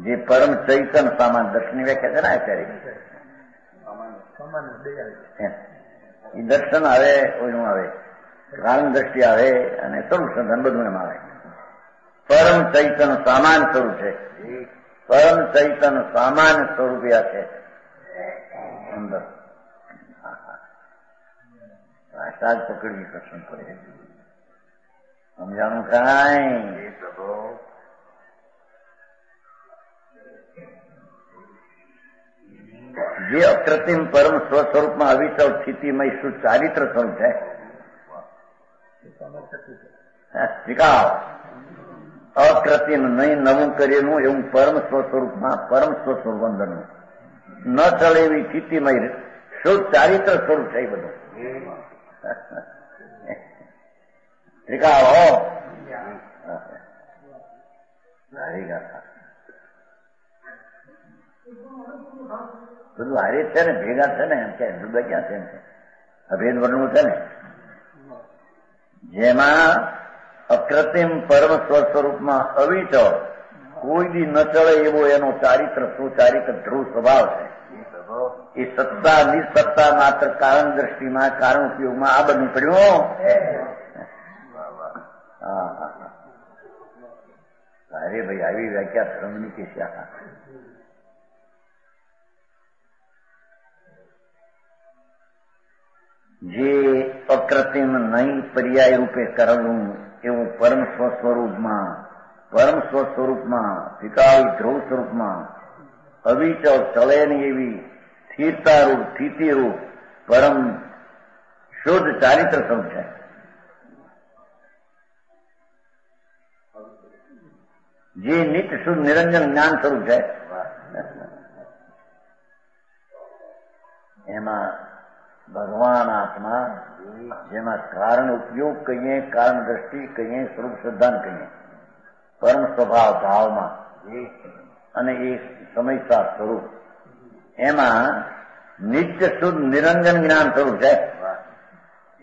જે પરમ ચૈતન સમાન દર્શનની વ્યાખ્યા છે ને અત્યારે એ દર્શન આવે, ઓનું આવે, કારણ દ્રષ્ટિ આવે અને સ્વરૂપ સંધાન બધું એમ આવે. પરમ ચૈતન સામાન સ્વરૂપ છે. પરમ ચૈતન સામાન સ્વરૂપિયા છે અંદર. ભાષા જ પકડવી કઠણ પડે. સમજાણું કાંઈ? જે અકૃત્રિમ પરમ સ્વસ્વરૂપમાં અવિચળ સ્થિતિમય શુદ્ધ ચારિત્ર સ્વરૂપ છે. સ્વીકાર અકૃત્રિમ નહીં નવું કરેલું એવું પરમ સ્વસ્વરૂપમાં પરમ સ્વસ્વરૂપ અંદરનું ન ચલે એવી સ્થિતિમય શુદ્ધ ચારિત્ર સ્વરૂપ છે. એ બધું સ્વીકાર બધું હારે છે ને, ભેગા છે ને, એમ કે જુદા ક્યાં છે? અભેદ વર્ણવું છે ને, જેમાં અકૃત્રિમ પરમ સ્વસ્વરૂપમાં અવિચળ કોઈ દી ન ચડે એવો એનો ચારિત્ર સુચારિત્ર ધ્રુવ સ્વભાવ છે. એ સત્તા નિસત્તા માત્ર કારણ દ્રષ્ટિમાં કારણ ઉપયોગમાં આ બધું પડ્યું. અરે ભાઈ આવી વ્યાખ્યા ધર્મની કે શ્યા જે અકૃત્રિમ નહીં પર્યાય રૂપે કરેલું એવું પરમ સ્વસ્વરૂપમાં વિકાળી ધ્રુવ સ્વરૂપમાં અવિચળ ચલે નહીં એવી સ્થિરતારૂપ સ્થિતિરૂપ પરમ શુદ્ધ ચારિત્ર સ્વરૂપ છે. જે નિત્ય શુદ્ધ નિરંજન જ્ઞાન સ્વરૂપ છે. એમાં ભગવાન આત્મા, જેમાં કારણ ઉપયોગ કહીએ, કારણ દ્રષ્ટિ કહીએ, સ્વરૂપ સિદ્ધાંત કહીએ, પરમ સ્વભાવ ભાવમાં અને એ સમયસર સ્વરૂપ, એમાં નિત્ય શુદ્ધ નિરંજન જ્ઞાન સ્વરૂપ છે.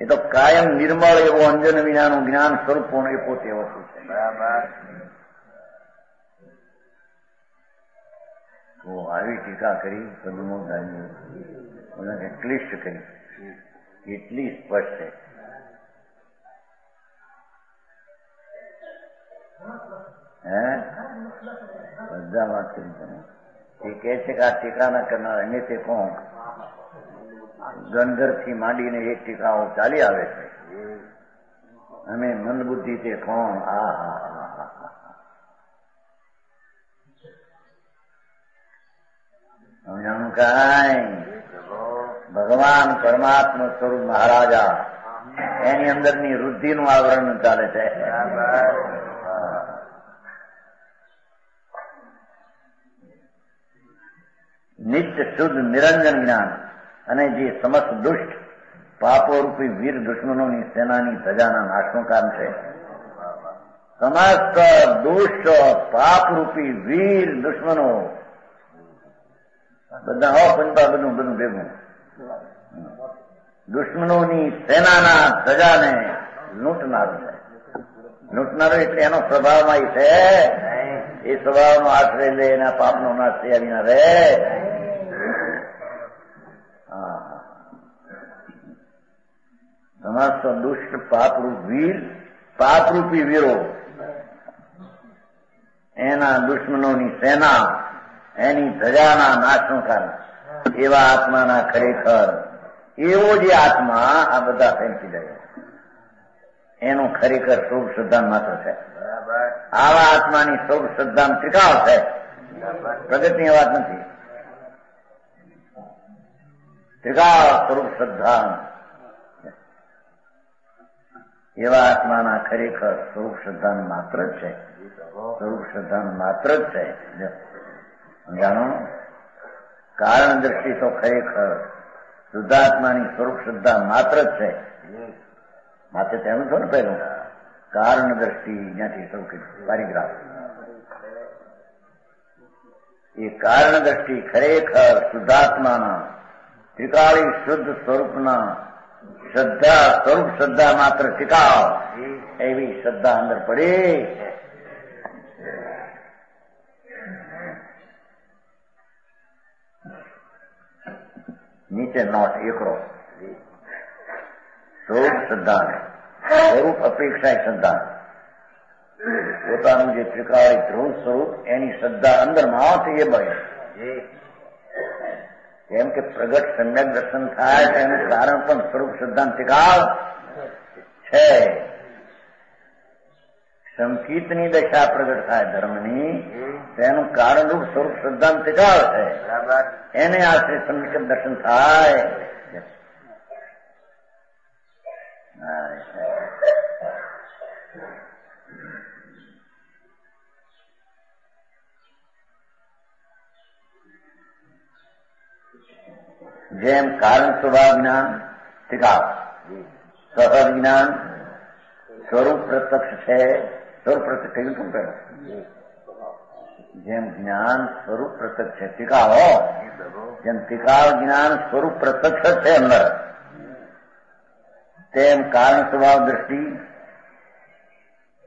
એ તો કાયમ નિર્મળ એવો અંજન વિનાનું જ્ઞાન સ્વરૂપ એ પોતે વસ્તુ છે. બરાબર. આવી ટીકા કરી પદુમોદાની ક્લિષ્ટ કરી, એટલી સ્પષ્ટ છે. બધા વાત કરી તમે. એ કહે છે કે આ ટીકા ના કરનાર અને તે કોણ? ગંધર્વ થી માંડીને એક ટીકાઓ ચાલી આવે છે. અમે મંદબુદ્ધિ તે કોણ? સમજાણું કાંઈ? ભગવાન પરમાત્મા સ્વરૂપ મહારાજા, એની અંદરની વૃદ્ધિનું આવરણ ચાલે છે. નિત્ય શુદ્ધ નિરંજન જ્ઞાન અને જે સમસ્ત દુષ્ટ પાપો રૂપી વીર દુશ્મનોની સેનાની ધજાના નાશનું કામ છે. સમસ્ત દુષ્ટ પાપ રૂપી વીર દુશ્મનો બધા પંચા બધું ભેગું દુશ્મનોની સેનાના ધજાને લૂંટનારો છે. લૂંટનારો એટલે એનો સ્વભાવમાં છે. એ સ્વભાવનો આશ્રય લે, એના પાપનો નાશ થયા વિના રહે. સમસ્ત દુષ્ટ પાપરૂપી વીરો, એના દુશ્મનોની સેના, એની ધજાના નાશનું કારણ એવા આત્માના ખરેખર એવો જે આત્મા આ બધા ફેંકી જાય, એનું ખરેખર સ્વરૂપ સિદ્ધાંત માત્ર છે. આવા આત્માની સ્વરૂપ સિદ્ધાંત ત્રિકાળ છે. પ્રગતિની વાત નથી. ત્રિકાળ સ્વરૂપ સિદ્ધાંત એવા આત્માના ખરેખર સ્વરૂપ સિદ્ધાંત માત્ર જ છે. સ્વરૂપ સિદ્ધાંત માત્ર જ છે. જાણો, કારણ દ્રષ્ટિ તો ખરેખર શુદ્ધાત્માની સ્વરૂપ સિદ્ધાંત માત્ર જ છે. માત્ર તેનું છો ને પહેલું કારણ દ્રષ્ટિ જ્યાંથી શરૂ કર્યું પારિગ્રાફ. એ કારણ દ્રષ્ટિ ખરેખર શુદ્ધાત્માના ત્રિકાળી શુદ્ધ સ્વરૂપના શ્રદ્ધા સ્વરૂપ શ્રદ્ધા માત્ર ટીકાવ એવી શ્રદ્ધા અંદર પડી. નીચે નોટ એકડો સ્વરૂપ શ્રદ્ધા, સ્વરૂપ અપેક્ષા શ્રદ્ધા, પોતાનું જે ત્રિકાળી ધ્રુવ સ્વરૂપ એની શ્રદ્ધા અંદરમાં એ બને. કેમ કે પ્રગટ સમ્યક દર્શન થાય એનું કારણ પણ સ્વરૂપ શ્રદ્ધા ટીકાળ છે. સંકિતની દશા પ્રગટ થાય ધર્મની, તેનું કારણરૂપ સ્વરૂપ શ્રદ્ધાંત ટીકાવ છે. બરાબર. એને આશ્રય સંકિત દર્શન થાય. જેમ કારણ સ્વભાવ જ્ઞાન ટીકાવ, સહજ જ્ઞાન સ્વરૂપ પ્રત્યક્ષ છે. સ્વરૂપ પ્રત્યક્ષ કહ્યું શું પહેલા? જેમ જ્ઞાન સ્વરૂપ પ્રત્યક્ષ છે ટીકાવો, જેમ ટીકાવ જ્ઞાન સ્વરૂપ પ્રત્યક્ષ છે અંદર, તેમ કારણ સ્વભાવ દ્રષ્ટિ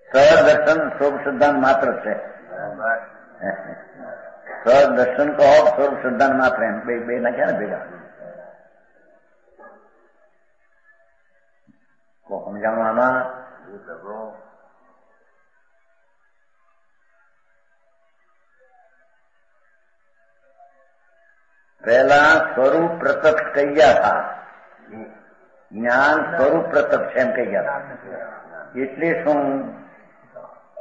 સહજ દર્શન સ્વરૂપ સિદ્ધાંત માત્ર છે. સહજ દર્શન કહો સ્વરૂપ સિદ્ધાંત માત્ર, એમ બે નાખ્યા ને ભેગા. સમજાવવા આમાં પહેલા સ્વરૂપ પ્રત્યક્ષ કહી ગયા હતા, જ્ઞાન સ્વરૂપ પ્રત્યક્ષ એમ કહી ગયા હતા. એટલે શું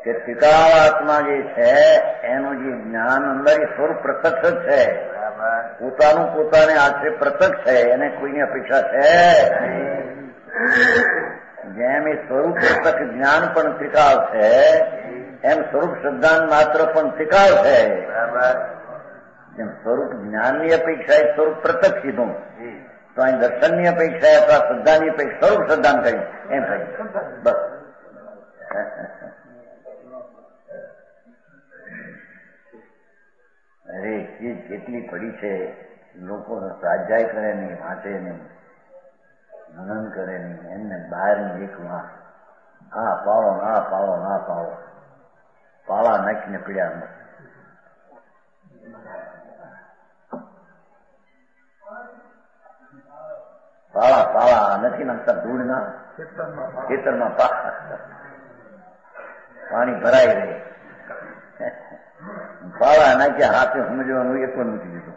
કે ટીકાવ આત્મા જે છે એનું જે જ્ઞાન અંદર એ સ્વરૂપ પ્રત્યક્ષ જ છે. પોતાનું પોતાને આશ્રય પ્રત્યક્ષ છે, એને કોઈની અપેક્ષા છે. જેમ એ સ્વરૂપ પ્રત્યક્ષ જ્ઞાન પણ ટીકાવ છે, એમ સ્વરૂપ સિદ્ધાંત માત્ર પણ ટીકાવ છે. જેમ સ્વરૂપ જ્ઞાનની અપેક્ષા એ સ્વરૂપ પ્રત્યક્ષ કીધું, તો અહીં દર્શનની અપેક્ષા અથવા શ્રદ્ધાની અપેક્ષા સ્વરૂપ સિદ્ધાંત કહ્યું એમ કહ્યું. બસ અરે ચીજ કેટલી પડી છે, લોકો સ્વાધ્યાય કરે નહીં, વાંચે નહીં, મનન કરે નહીં, એમને બહારની એક વાત આ પાવો ના પાવો ના પાવો પાવા નાખીને પીડ્યા નથી. પાવા પાવા નથી નાખતા ધૂળના ખેતરમાં પાણી ભરાઈ રહે. પાવા નાખ્યા હાથે સમજવાનું એક પણ નથી દીધું.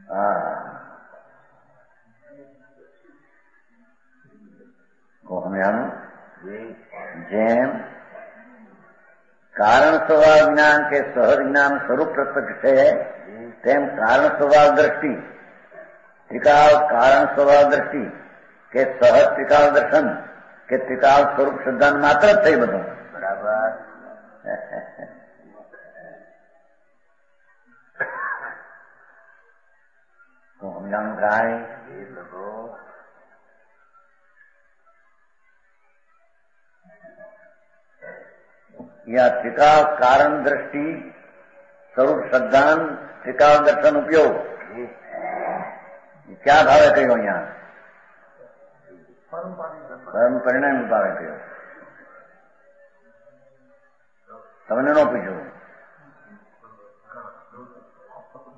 હા સમજાનું. જેમ કારણ સ્વભાવ જ્ઞાન કે સહજ જ્ઞાન સ્વરૂપ પ્રત્યક્ષ છે, તેમ કારણ સ્વભાવ દ્રષ્ટિ ત્રિકાળ કારણ સ્વભાવ દ્રષ્ટિ કે સહજ ત્રિકાળ દર્શન કે ત્રિકાળ સ્વરૂપ સિદ્ધાંત માત્ર જ થઈ બધું. બરાબર. સમજાણું કાંઈ या त्रिकाल कारण दृष्टि स्वरूप सिद्धांत त्रिकाल दर्शन उपयोग क्या भावे कहो यहाँ परम परिणाम भावे कहो. તમને નો પૂછ્યું.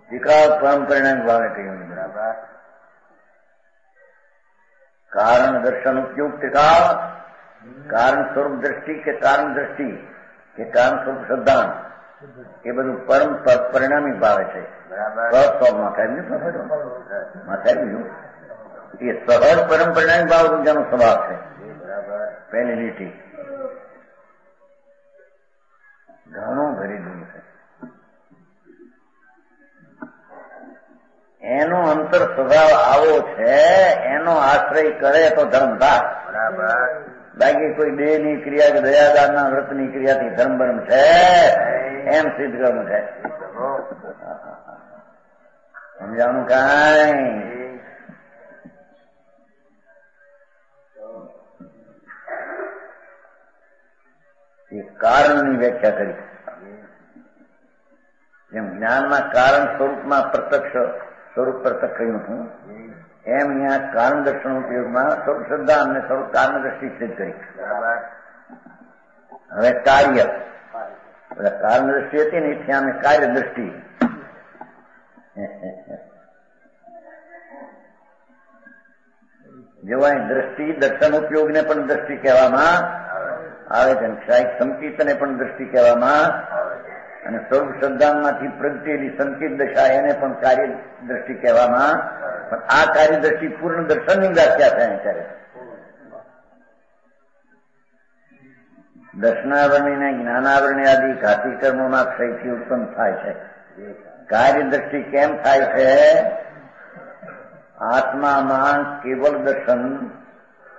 ત્રિકાલ પરમ પરિણામ ભાવે કહ્યું. બરાબર. કારણ દર્શન उपयोग त्रिकाल કારણ સ્વરૂપ દ્રષ્ટિ કે કારણ દ્રષ્ટિ કે કારણ સ્વરૂપ સિદ્ધાંત એ બધું પરમ પરિણામી ભાવે છે. એ સહજ પરમ પરિણામી ભાવ ઊંચાનો સ્વભાવ છે. પહેલી લીટી ઘણું ભરેલું છે. એનો અંતર સ્વભાવ આવો છે, એનો આશ્રય કરે તો ધર્મ થાય. બરાબર. બાકી કોઈ દેહ ની ક્રિયા કે દયાદાનના વ્રત ની ક્રિયાથી ધર્મ બર્મ છે એમ સિદ્ધ કરવું છે. સમજાવનું કાંઈ એ કારણની વ્યાખ્યા કરી. જેમ જ્ઞાનમાં કારણ સ્વરૂપમાં પ્રત્યક્ષ સ્વરૂપ પ્રત્યક્ષ કહ્યું હતું, એમ અહીંયા કારણ દર્શન ઉપયોગમાં સ્વરૂપ સિદ્ધાંત અને સ્વરૂપ કારણ દ્રષ્ટિ સિદ્ધ કરી. હવે કાર્ય કારણ દ્રષ્ટિ હતી ને એથી અમે કાર્ય દ્રષ્ટિ. જો અહીં દ્રષ્ટિ દર્શન ઉપયોગને પણ દ્રષ્ટિ કહેવામાં આવે છે, ક્ષાયિક સંકિતને પણ દ્રષ્ટિ કહેવામાં, અને સ્વરૂપ સિદ્ધાંતમાંથી પ્રગટેલી સંકિત દશા એને પણ કાર્ય દ્રષ્ટિ કહેવામાં. પણ આ કાર્ય દ્રષ્ટિ પૂર્ણ દર્શનની વ્યાખ્યા થાય ત્યારે દર્શનાવરણી ને જ્ઞાનાવરણી આદિ ઘાતી કર્મોના ક્ષયથી ઉત્પન્ન થાય છે. કાર્ય દ્રષ્ટિ કેમ થાય છે? આત્મામાં કેવલ દર્શન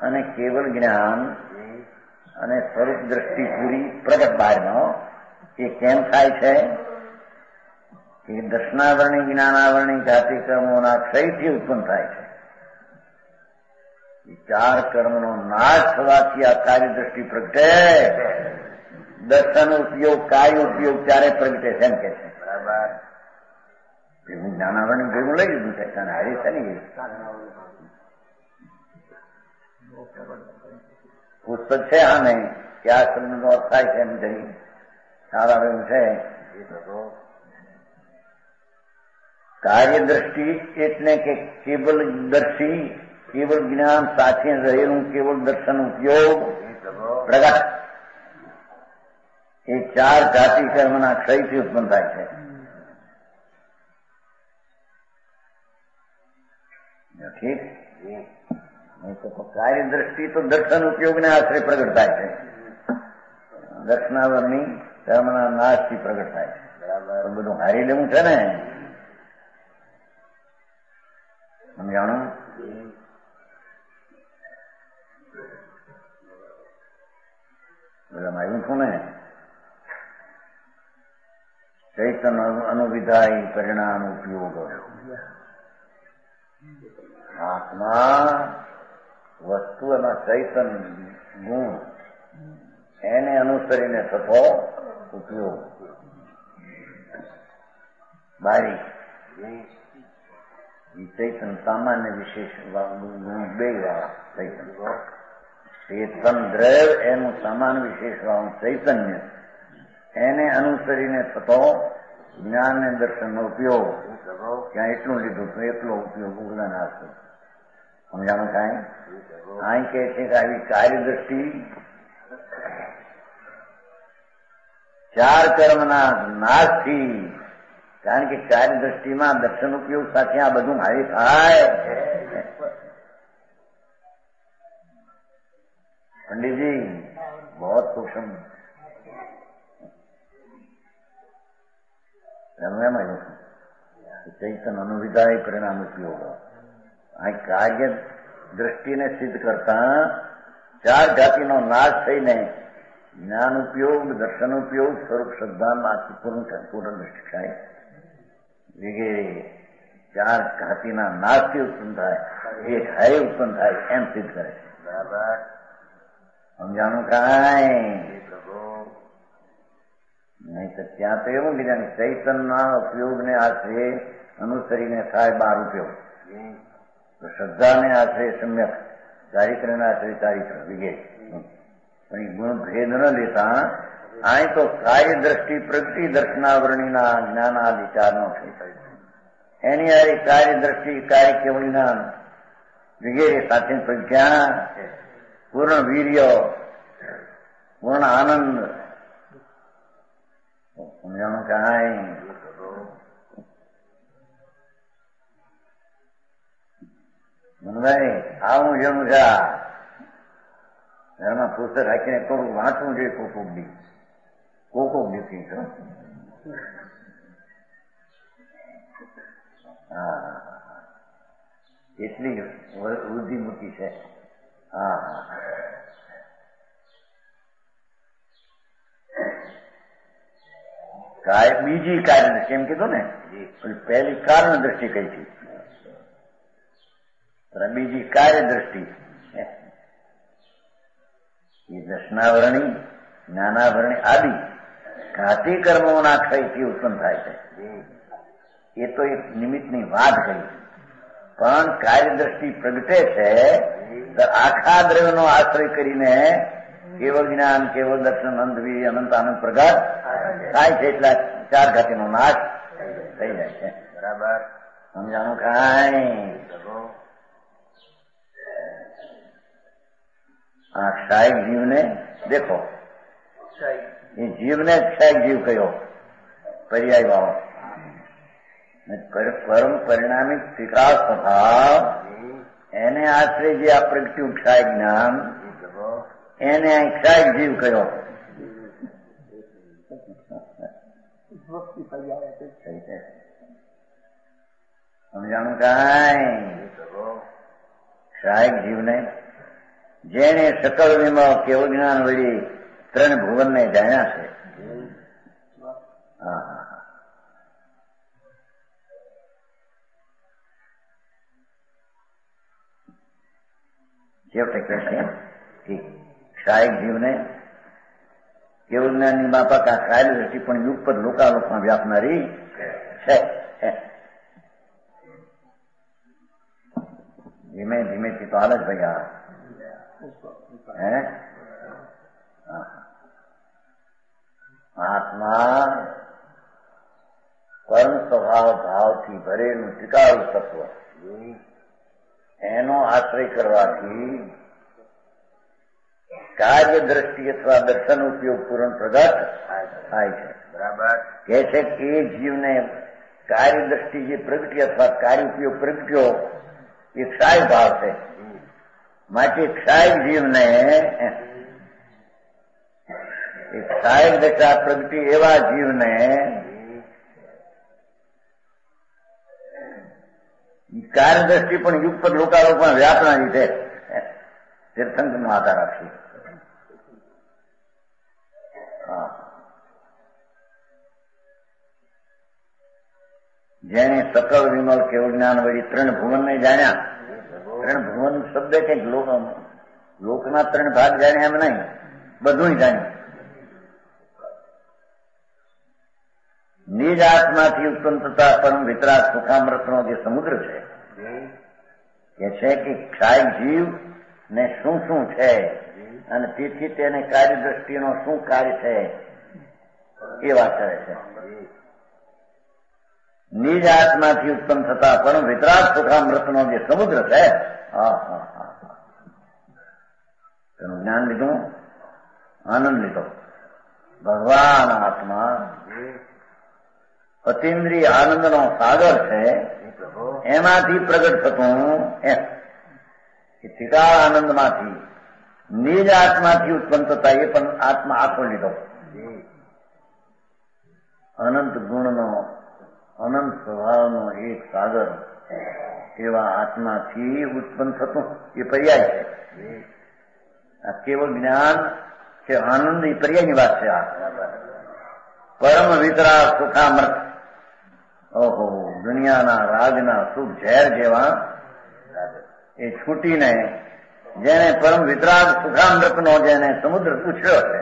અને કેવલ જ્ઞાન અને સ્વરૂપ દ્રષ્ટિ પૂરી પ્રગટ બહારનો એ કેમ થાય છે? કે દર્શનાવરણી જ્ઞાનાવરણી ઘાતી કર્મોના ક્ષયથી ઉત્પન્ન થાય છે. ચાર કર્મનો નાશ થવાથી આ કાર્ય દ્રષ્ટિ પ્રગટે. દર્શન ઉપયોગ કાર્ય ઉપયોગ ચારે પ્રગટે છે એમ કે છે. બરાબર. હું જ્ઞાનાવરણી ભેગું લઈ લીધું છે કારણ હારી છે ને પુસ્તક છે આને કે આ શબ્દનો અર્થ થાય છે એમ જઈ સારા રહ્યું છે. કાર્ય દ્રષ્ટિ એટલે કે કેવલ દર્શી કેવલ જ્ઞાન સાથે રહેલું કેવલ દર્શન ઉપયોગ પ્રગટ એ ચાર ઘાતી કર્મના ક્ષયથી ઉત્પન્ન થાય છે. ઠીક. કાર્ય દ્રષ્ટિ તો દર્શન ઉપયોગને આશ્રય પ્રગટ થાય છે. દર્શનાવરની કર્મના નાશથી પ્રગટ થાય છે. બરાબર. બધું હારી લેવું છે ને સમજાણું. બધા આવ્યું છું ને. ચૈતન અનુવિધાય પરિણામ ઉપયોગ. આત્મા વસ્તુ એમાં ચૈતન ગુણ એને અનુસરીને થતો ઉપયોગ. બારી ચૈતન સામાન્ય વિશેષ બે ચૈતન ચેતન દ્રવ એનું સમાન વિશેષ ચૈતન્ય એને અનુસરીને થતો જ્ઞાન ને દર્શનનો ઉપયોગ. ત્યાં એટલું લીધું તો એટલો ઉપયોગ ઉગલા નાખતો. સમજાણું કાંઈ? અહીં કહે છે કે આવી કાર્ય દ્રષ્ટિ ચાર કર્મના નાશથી, કારણ કે કાર્ય દ્રષ્ટિમાં દર્શન ઉપયોગ સાથે આ બધું હારી થાય. पंडित जी बहुत सूक्ष्म चैतन अनुविधाय परिणाम उपयोग આ કાર્ય દ્રષ્ટિને સિદ્ધ કરતા ચાર જાતિનો નાશ થઈને જ્ઞાન ઉપયોગ દર્શન ઉપયોગ સ્વરૂપ શ્રદ્ધામાં પૂર્ણ દ્રષ્ટિ થાય વગેરે ચાર જાતિના નાશથી ઉત્પન્ન થાય એ હાય ઉત્પન્ન થાય એમ સિદ્ધ કરે છે. બરાબર. સમજાણું કાંઈ નહીં તો ત્યાં તો એવું કીધા ને ચૈતનના ઉપયોગને આશરે અનુસરીને થાય બાર ઉપયોગ, તો શ્રદ્ધાને આશરે સમ્યક, ચારિત્રને આશરે ચારિત્ર વિગે. પણ એ ગુણ ભેદ ન લેતા અહીં તો કાર્ય દ્રષ્ટિ પ્રગતિ દર્શનાવરણીના જ્ઞાનાધિકારનો થઈ એની આ કાર્ય દ્રષ્ટિ કાર્ય કેવળીના વિગેરે સાથે પ્રજ્ઞા પૂર્ણ વીર્ય પૂર્ણ આનંદ. સમજાણું કાંઈ? મનભાઈ આવું જેવું છે ઘરમાં પુસ્તક રાખીને થોડું વાંચવું જોઈએ. કોકોક દીધી હા એટલી વૃદ્ધિ મૂકી છે. હા બીજી કાર્ય દ્રષ્ટિ એમ કીધું ને, પહેલી કારણ દ્રષ્ટિ કઈ છે, બીજી કાર્ય દ્રષ્ટિ એ દર્શનાવરણી જ્ઞાનાવરણી આદિ ઘાતી કર્મોના ક્ષયથી ઉત્પન્ન થાય છે. એ તો એક નિમિત્તની વાત કરી, પણ કાર્ય દ્રષ્ટિ પ્રગટે છે આખા દ્રવ્યનો આશ્રય કરીને કેવળ જ્ઞાન કેવળ દર્શન અંત વીર્ય અનંત આનંદ પ્રગટ થાય છે. એટલા ચાર ઘાતીનો નાશ થઈ જાય છે. બરાબર. સમજાણું કાંઈ? આ ક્ષાયક જીવને દેખો, એ જીવને ક્ષાયક જીવ કયો પર્યાય ભાવ, પરમ પરિણામિક વિકાસ સ્વભાવ એને આશ્રય જે આ પ્રગટ્યું ક્ષાયક જ્ઞાન એને ક્ષાયક જીવ કયો. સમજાણું કાંઈ સહાયક જીવને જેને સકળ વિમળ કેવું જ્ઞાન વળી ત્રણ ભુવનને જાણ્યા છે. છેવટે કહે છે કે સહાયક જીવને કેવું જ્ઞાનની માફક આ કાયલ દ્રષ્ટિ પણ યુગ પર લોકાલોકમાં વ્યાપનારી છે. ધીમે ધીમેથી તો હાલ જ ભાઈ આત્મા પરમ સ્વભાવ ભાવથી ભરેલું ટીકાળું તત્વ એનો આશ્રય કરવાથી કાર્ય દ્રષ્ટિ અથવા દર્શન ઉપયોગ પૂર્ણ પ્રગટ થાય છે. બરાબર કે છે કે એ જીવને કાર્ય દ્રષ્ટિ જે પ્રગટી અથવા કાર્ય ઉપયોગ પ્રગટ્યો એ ક્ષાય ભાવ છે. માટે ક્ષાય જીવને ક્ષાય દશા પ્રગટી એવા જીવને કાર્ય દ્રષ્ટિ પણ યુગ પર લોકાલોકમાં વ્યાપનારી છે. તીર્થંકરનો આધાર આપશે. જેને સકળ વિમલ કેવું જ્ઞાન વળી ત્રણ ભુવનને જાણ્યા. ત્રણ ભુવન શબ્દ કંઈક લોકના ત્રણ ભાગ જાણ્યા એમ નહીં, બધું જાણ્યું. નિજ આત્માથી ઉત્પન્ન થતા પરમ વિતરાગ સુખામૃતનો જે સમુદ્ર છે કે છે કે ક્ષાય જીવ ને શું શું છે અને તેથી તેને કાર્ય દ્રષ્ટિનો શું કાર્ય છે એ વાત કરે છે. નિજ આત્માથી ઉત્પન્ન થતા પરમ વિતરાગ સુખામૃતનો જે સમુદ્ર છે તેનું જ્ઞાન લીધું, આનંદ લીધો. ભગવાન આત્મા અતિન્દ્રિય આનંદનો સાગર છે. એમાંથી પ્રગટ થતું ઠીકાળ આનંદમાંથી નિજ આત્માથી ઉત્પન્ન થતા એ પણ આત્મા આખો લીધો. અનંત ગુણનો અનંત સ્વભાવનો એક સાગર એવા આત્માથી ઉત્પન્ન થતું એ પર્યાય છે. આ કેવળ જ્ઞાન કે આનંદ એ પર્યાયની વાત છે. આ પરમ વિતરાગ સુખામૃત, ઓહો દુનિયાના રાગના સુખ ઝેર જેવા એ છૂટીને જેને પરમ વિતરાગ સુખામૃતનો જેને સમુદ્ર પૂછ્યો છે.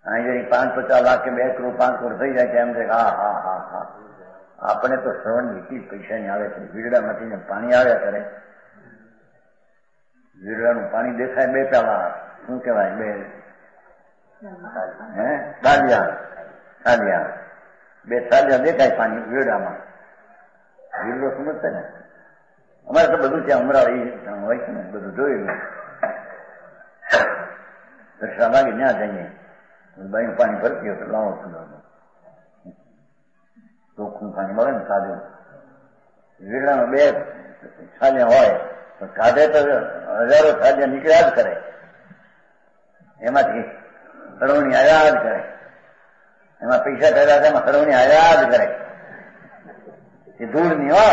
અહીં 5-50 લાખ કે 2 કરોડ 5 કરોડ થઈ જાય કે એમ છે હા આપણે તો શ્રવણ નીતિ પૈસાની આવે છે. વીરડામાંથી પાણી આવ્યા કરે. વીરડાનું પાણી દેખાય 2 પેલા શું કેવાય 2 સાલિયા 2 સાલિયા દેખાય પાણી વીરડામાં. વીરડો સમજશે ને. અમારે તો બધું ત્યાં અમરાવતી હોય છે ને, બધું જોયું. દર્શન લાગે ત્યાં જઈએ બાઈ પાણી ભરતી હોય તો લાવો ચોખ્ખું પાણી મળે ને સાદું. વીરડામાં 2 સાલિયા હોય તો કાઢે તો હજારો સાલિયા નીકળ્યા જ કરે. એમાંથી હળવણી આવ્યા જ કરે. એમાં પૈસા કર્યા હતા એમાં હળવણી આવ્યા જ કરે. એ ધૂળ ની હો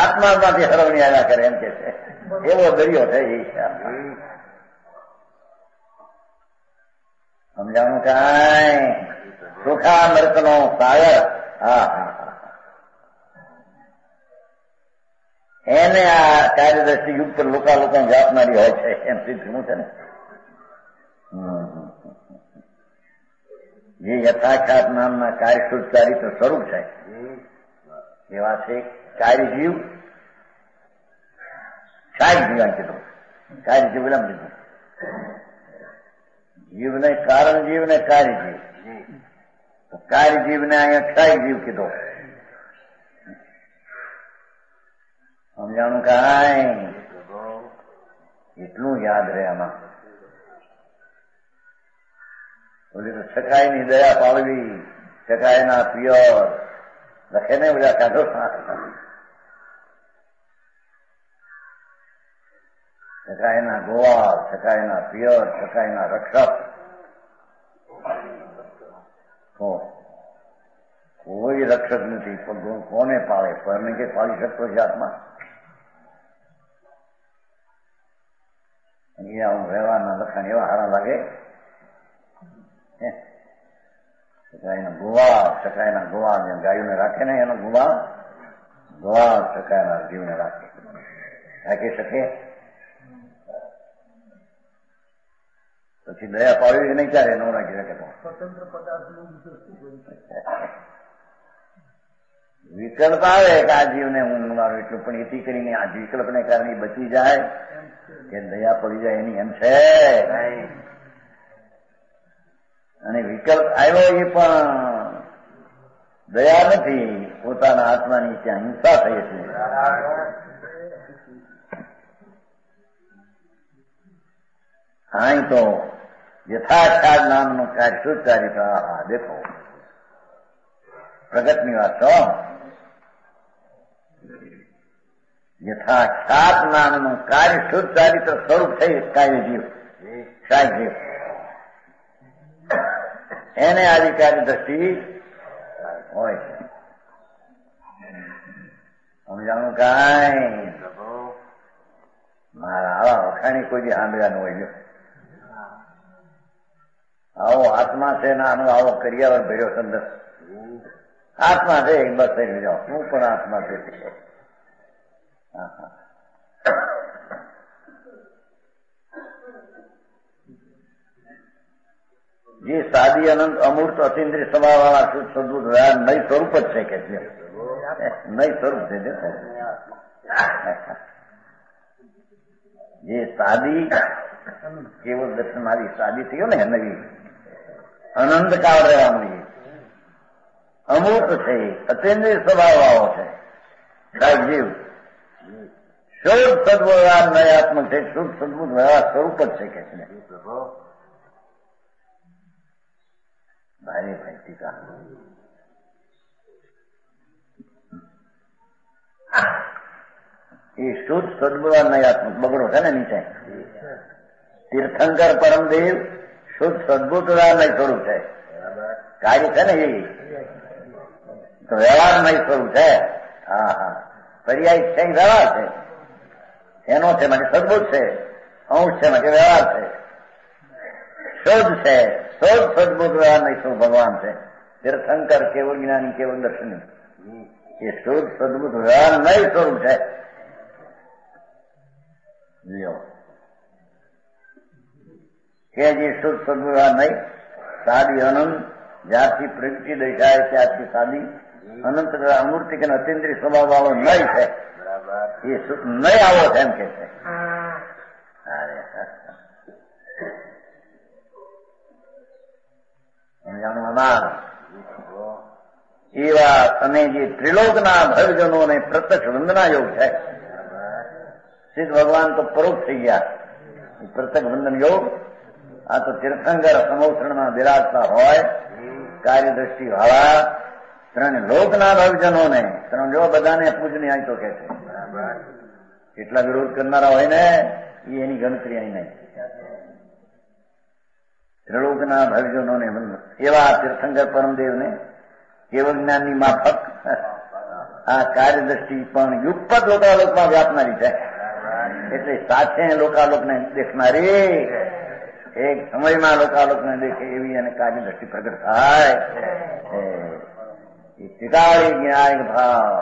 આત્મામાંથી હળવણી આવ્યા કરે એમ કે છે. એવો દરિયો છે એ. સમજાવવાનું કાંઈ સુખામૃતનો સાગર. એને આ કાર્યદ્રષ્ટિ યુગ પર લોકાલોક વ્યાપનારી હોય છે એમ સિદ્ધનું છે ને. જે યથાખ્યાત નામના કાર્યશુદ્ધ ચારિત્ર સ્વરૂપ છે એવા છે કાર્યજીવ. કાર્યજીવ કીધું, કાર્યજીવ વિલંબ લીધું. જીવને કારણ જીવ ને કાર્યજીવ. કાર્યજીવને અહીંયા ક્ષાયજીવ કીધો. સમજાણું કાંઈ એટલું યાદ રહે આમાં. બોલી તો છકાઈની દયા પાડવી, છકાઈના પિયર લખે ને બધા કાઢો. સખાયના ગોવાળ, સખાયના પિયર, સખાયના રક્ષક. કોઈ રક્ષક નથી. કોને પાળે? પરને કે પાળી શકતો છે આત્મા? અહીંયા હું વ્યવહારના લખાણ એવા હારા લાગે. સખાયના ગોવાળ, સખાયના ગોવાળ જેમ ગાયોને રાખે ને એનો ગોવાળ, ગોવાળ સખાયના જીવને રાખી શકે. પછી દયા પાડવી નહીં ક્યારે ન રાખી શકે. સ્વતંત્ર પદાર્થ વિકલ્પ આવે કે આ જીવને હું મારું એટલું, પણ એથી કરીને આ વિકલ્પને કારણે બચી જાય કે દયા પડી જાય એની એમ છે. અને વિકલ્પ આવ્યો એ પણ દયા નથી, પોતાના આત્માની ત્યાં હિંસા થઈ છે. અહીં તો યથાર્થ નામનું કાર્ય શુદ્ધ કાર્ય. દેખો પ્રગટની વાત તો યથાખ્યાત નામનું કાર્ય શુદ્ધ ચારિત્ર સ્વરૂપ થઈ કાર્ય જીવ, સાય જીવ એને આવી કાર્ય દ્રષ્ટિ હોય છે. સમજાણું કાંઈ મારા આવા વખાણી કોઈ દી સાંભળ્યા ન હોય. આવો આત્મા છે ને આનો આવો કરિયાવર ભર્યો સંદર્ભ. આત્મા છે બસ થઈ જાઓ, હું પણ આત્મા છે. જે સાદી અનંત અમૂર્ત અતિન્દ્રિય સ્વભાવ વાળા શુદ્ધ સદબુદ્ધ નઈ સ્વરૂપ જ છે કે નઈ સ્વરૂપ છે. જે સાદી કેવળ દર્શન આવી સાદી થયો ને નવી અનંત કાળ રહેવાનું અમૂર્ત છે, અતિન્દ્રિય સ્વભાવ વાળો છે સાહેબ જીવ. શુદ્ધ સદબુદ્ધ નયાત્મક છે, શુદ્ધ સદબુદ્ધ સ્વરૂપ જ છે કે ભારે ભાઈ ટીકા. એ શુદ્ધ સદબુદ્ધ નયાત્મક બગડો છે ને નીચે. તીર્થંકર પરમદેવ શુદ્ધ સદબુદ્ધ નય સ્વરૂપ છે. કાર્ય છે ને એ તો વ્યવહાર નય સ્વરૂપ છે. હા હા, પર્યાય છે વ્યવહાર છે એનો છે માટે સદબુદ્ધ છે, અંશ છે માટે વ્યવહાર છે. શુદ્ધ છે, શુદ્ધ સદબુદ્ધ વ્યવહાર નય સ્વરૂપ ભગવાન છે. તીર્થંકર કેવળ જ્ઞાની કેવળ દર્શની એ શુદ્ધ સદબુદ્ધ વ્યવહાર નય સ્વરૂપ છે. કે જે શુદ્ધ સદબુદ્ધ નહીં સાદી અનંત જ્યારથી પ્રગતિ દેખાય ત્યારથી સાદી અનંત અમૂર્તિક અને અતિન્દ્રિય સ્વભાવ વાળો નય છે. એ નય આવો છે એમ કે છે. એવા અને જે ત્રિલોકના ભક્તજનોને પ્રત્યક્ષ વંદના યોગ છે. સિદ્ધ ભગવાન તો પરોક્ષ થઈ ગયા. પ્રત્યક્ષ વંદન યોગ આ તો તીર્થંકર સમોસરણમાં બિરાજતા હોય કાર્ય દ્રષ્ટિ વાળા ત્રણ લોકના ભક્તજનોને ત્રણ જો બધાને પૂજની અહીં તો કે છે. કેટલા વિરોધ કરનારા હોય ને એ એની ગણતરી અહીં નહીં. ત્રિલોકના ભક્તજનોને એવા તીર્થંકર પરમદેવને કેવળ જ્ઞાનની માફક આ કાર્ય દ્રષ્ટિ પણ યુગપત લોકાલોકમાં વ્યાપનારી છે. એટલે સાથે લોકાલોકને દેખનારી એક સમયમાં લોકાલોકને દેખે એવી અને કાર્ય દ્રષ્ટિ પ્રગટ થાય. એ ત્રિકાળી જ્ઞાનિક ભાવ,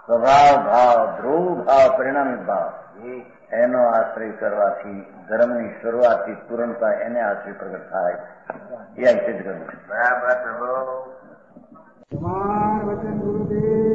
સ્વભાવ ભાવ, ધ્રુવ ભાવ, પરિણામિક ભાવ એનો આશ્રય કરવાથી ધર્મની શરૂઆતથી પૂર્ણતા એને આશ્રય પ્રગટ થાય. એ અહીં સિદ્ધ કરવું. વચન ગુરુદેવ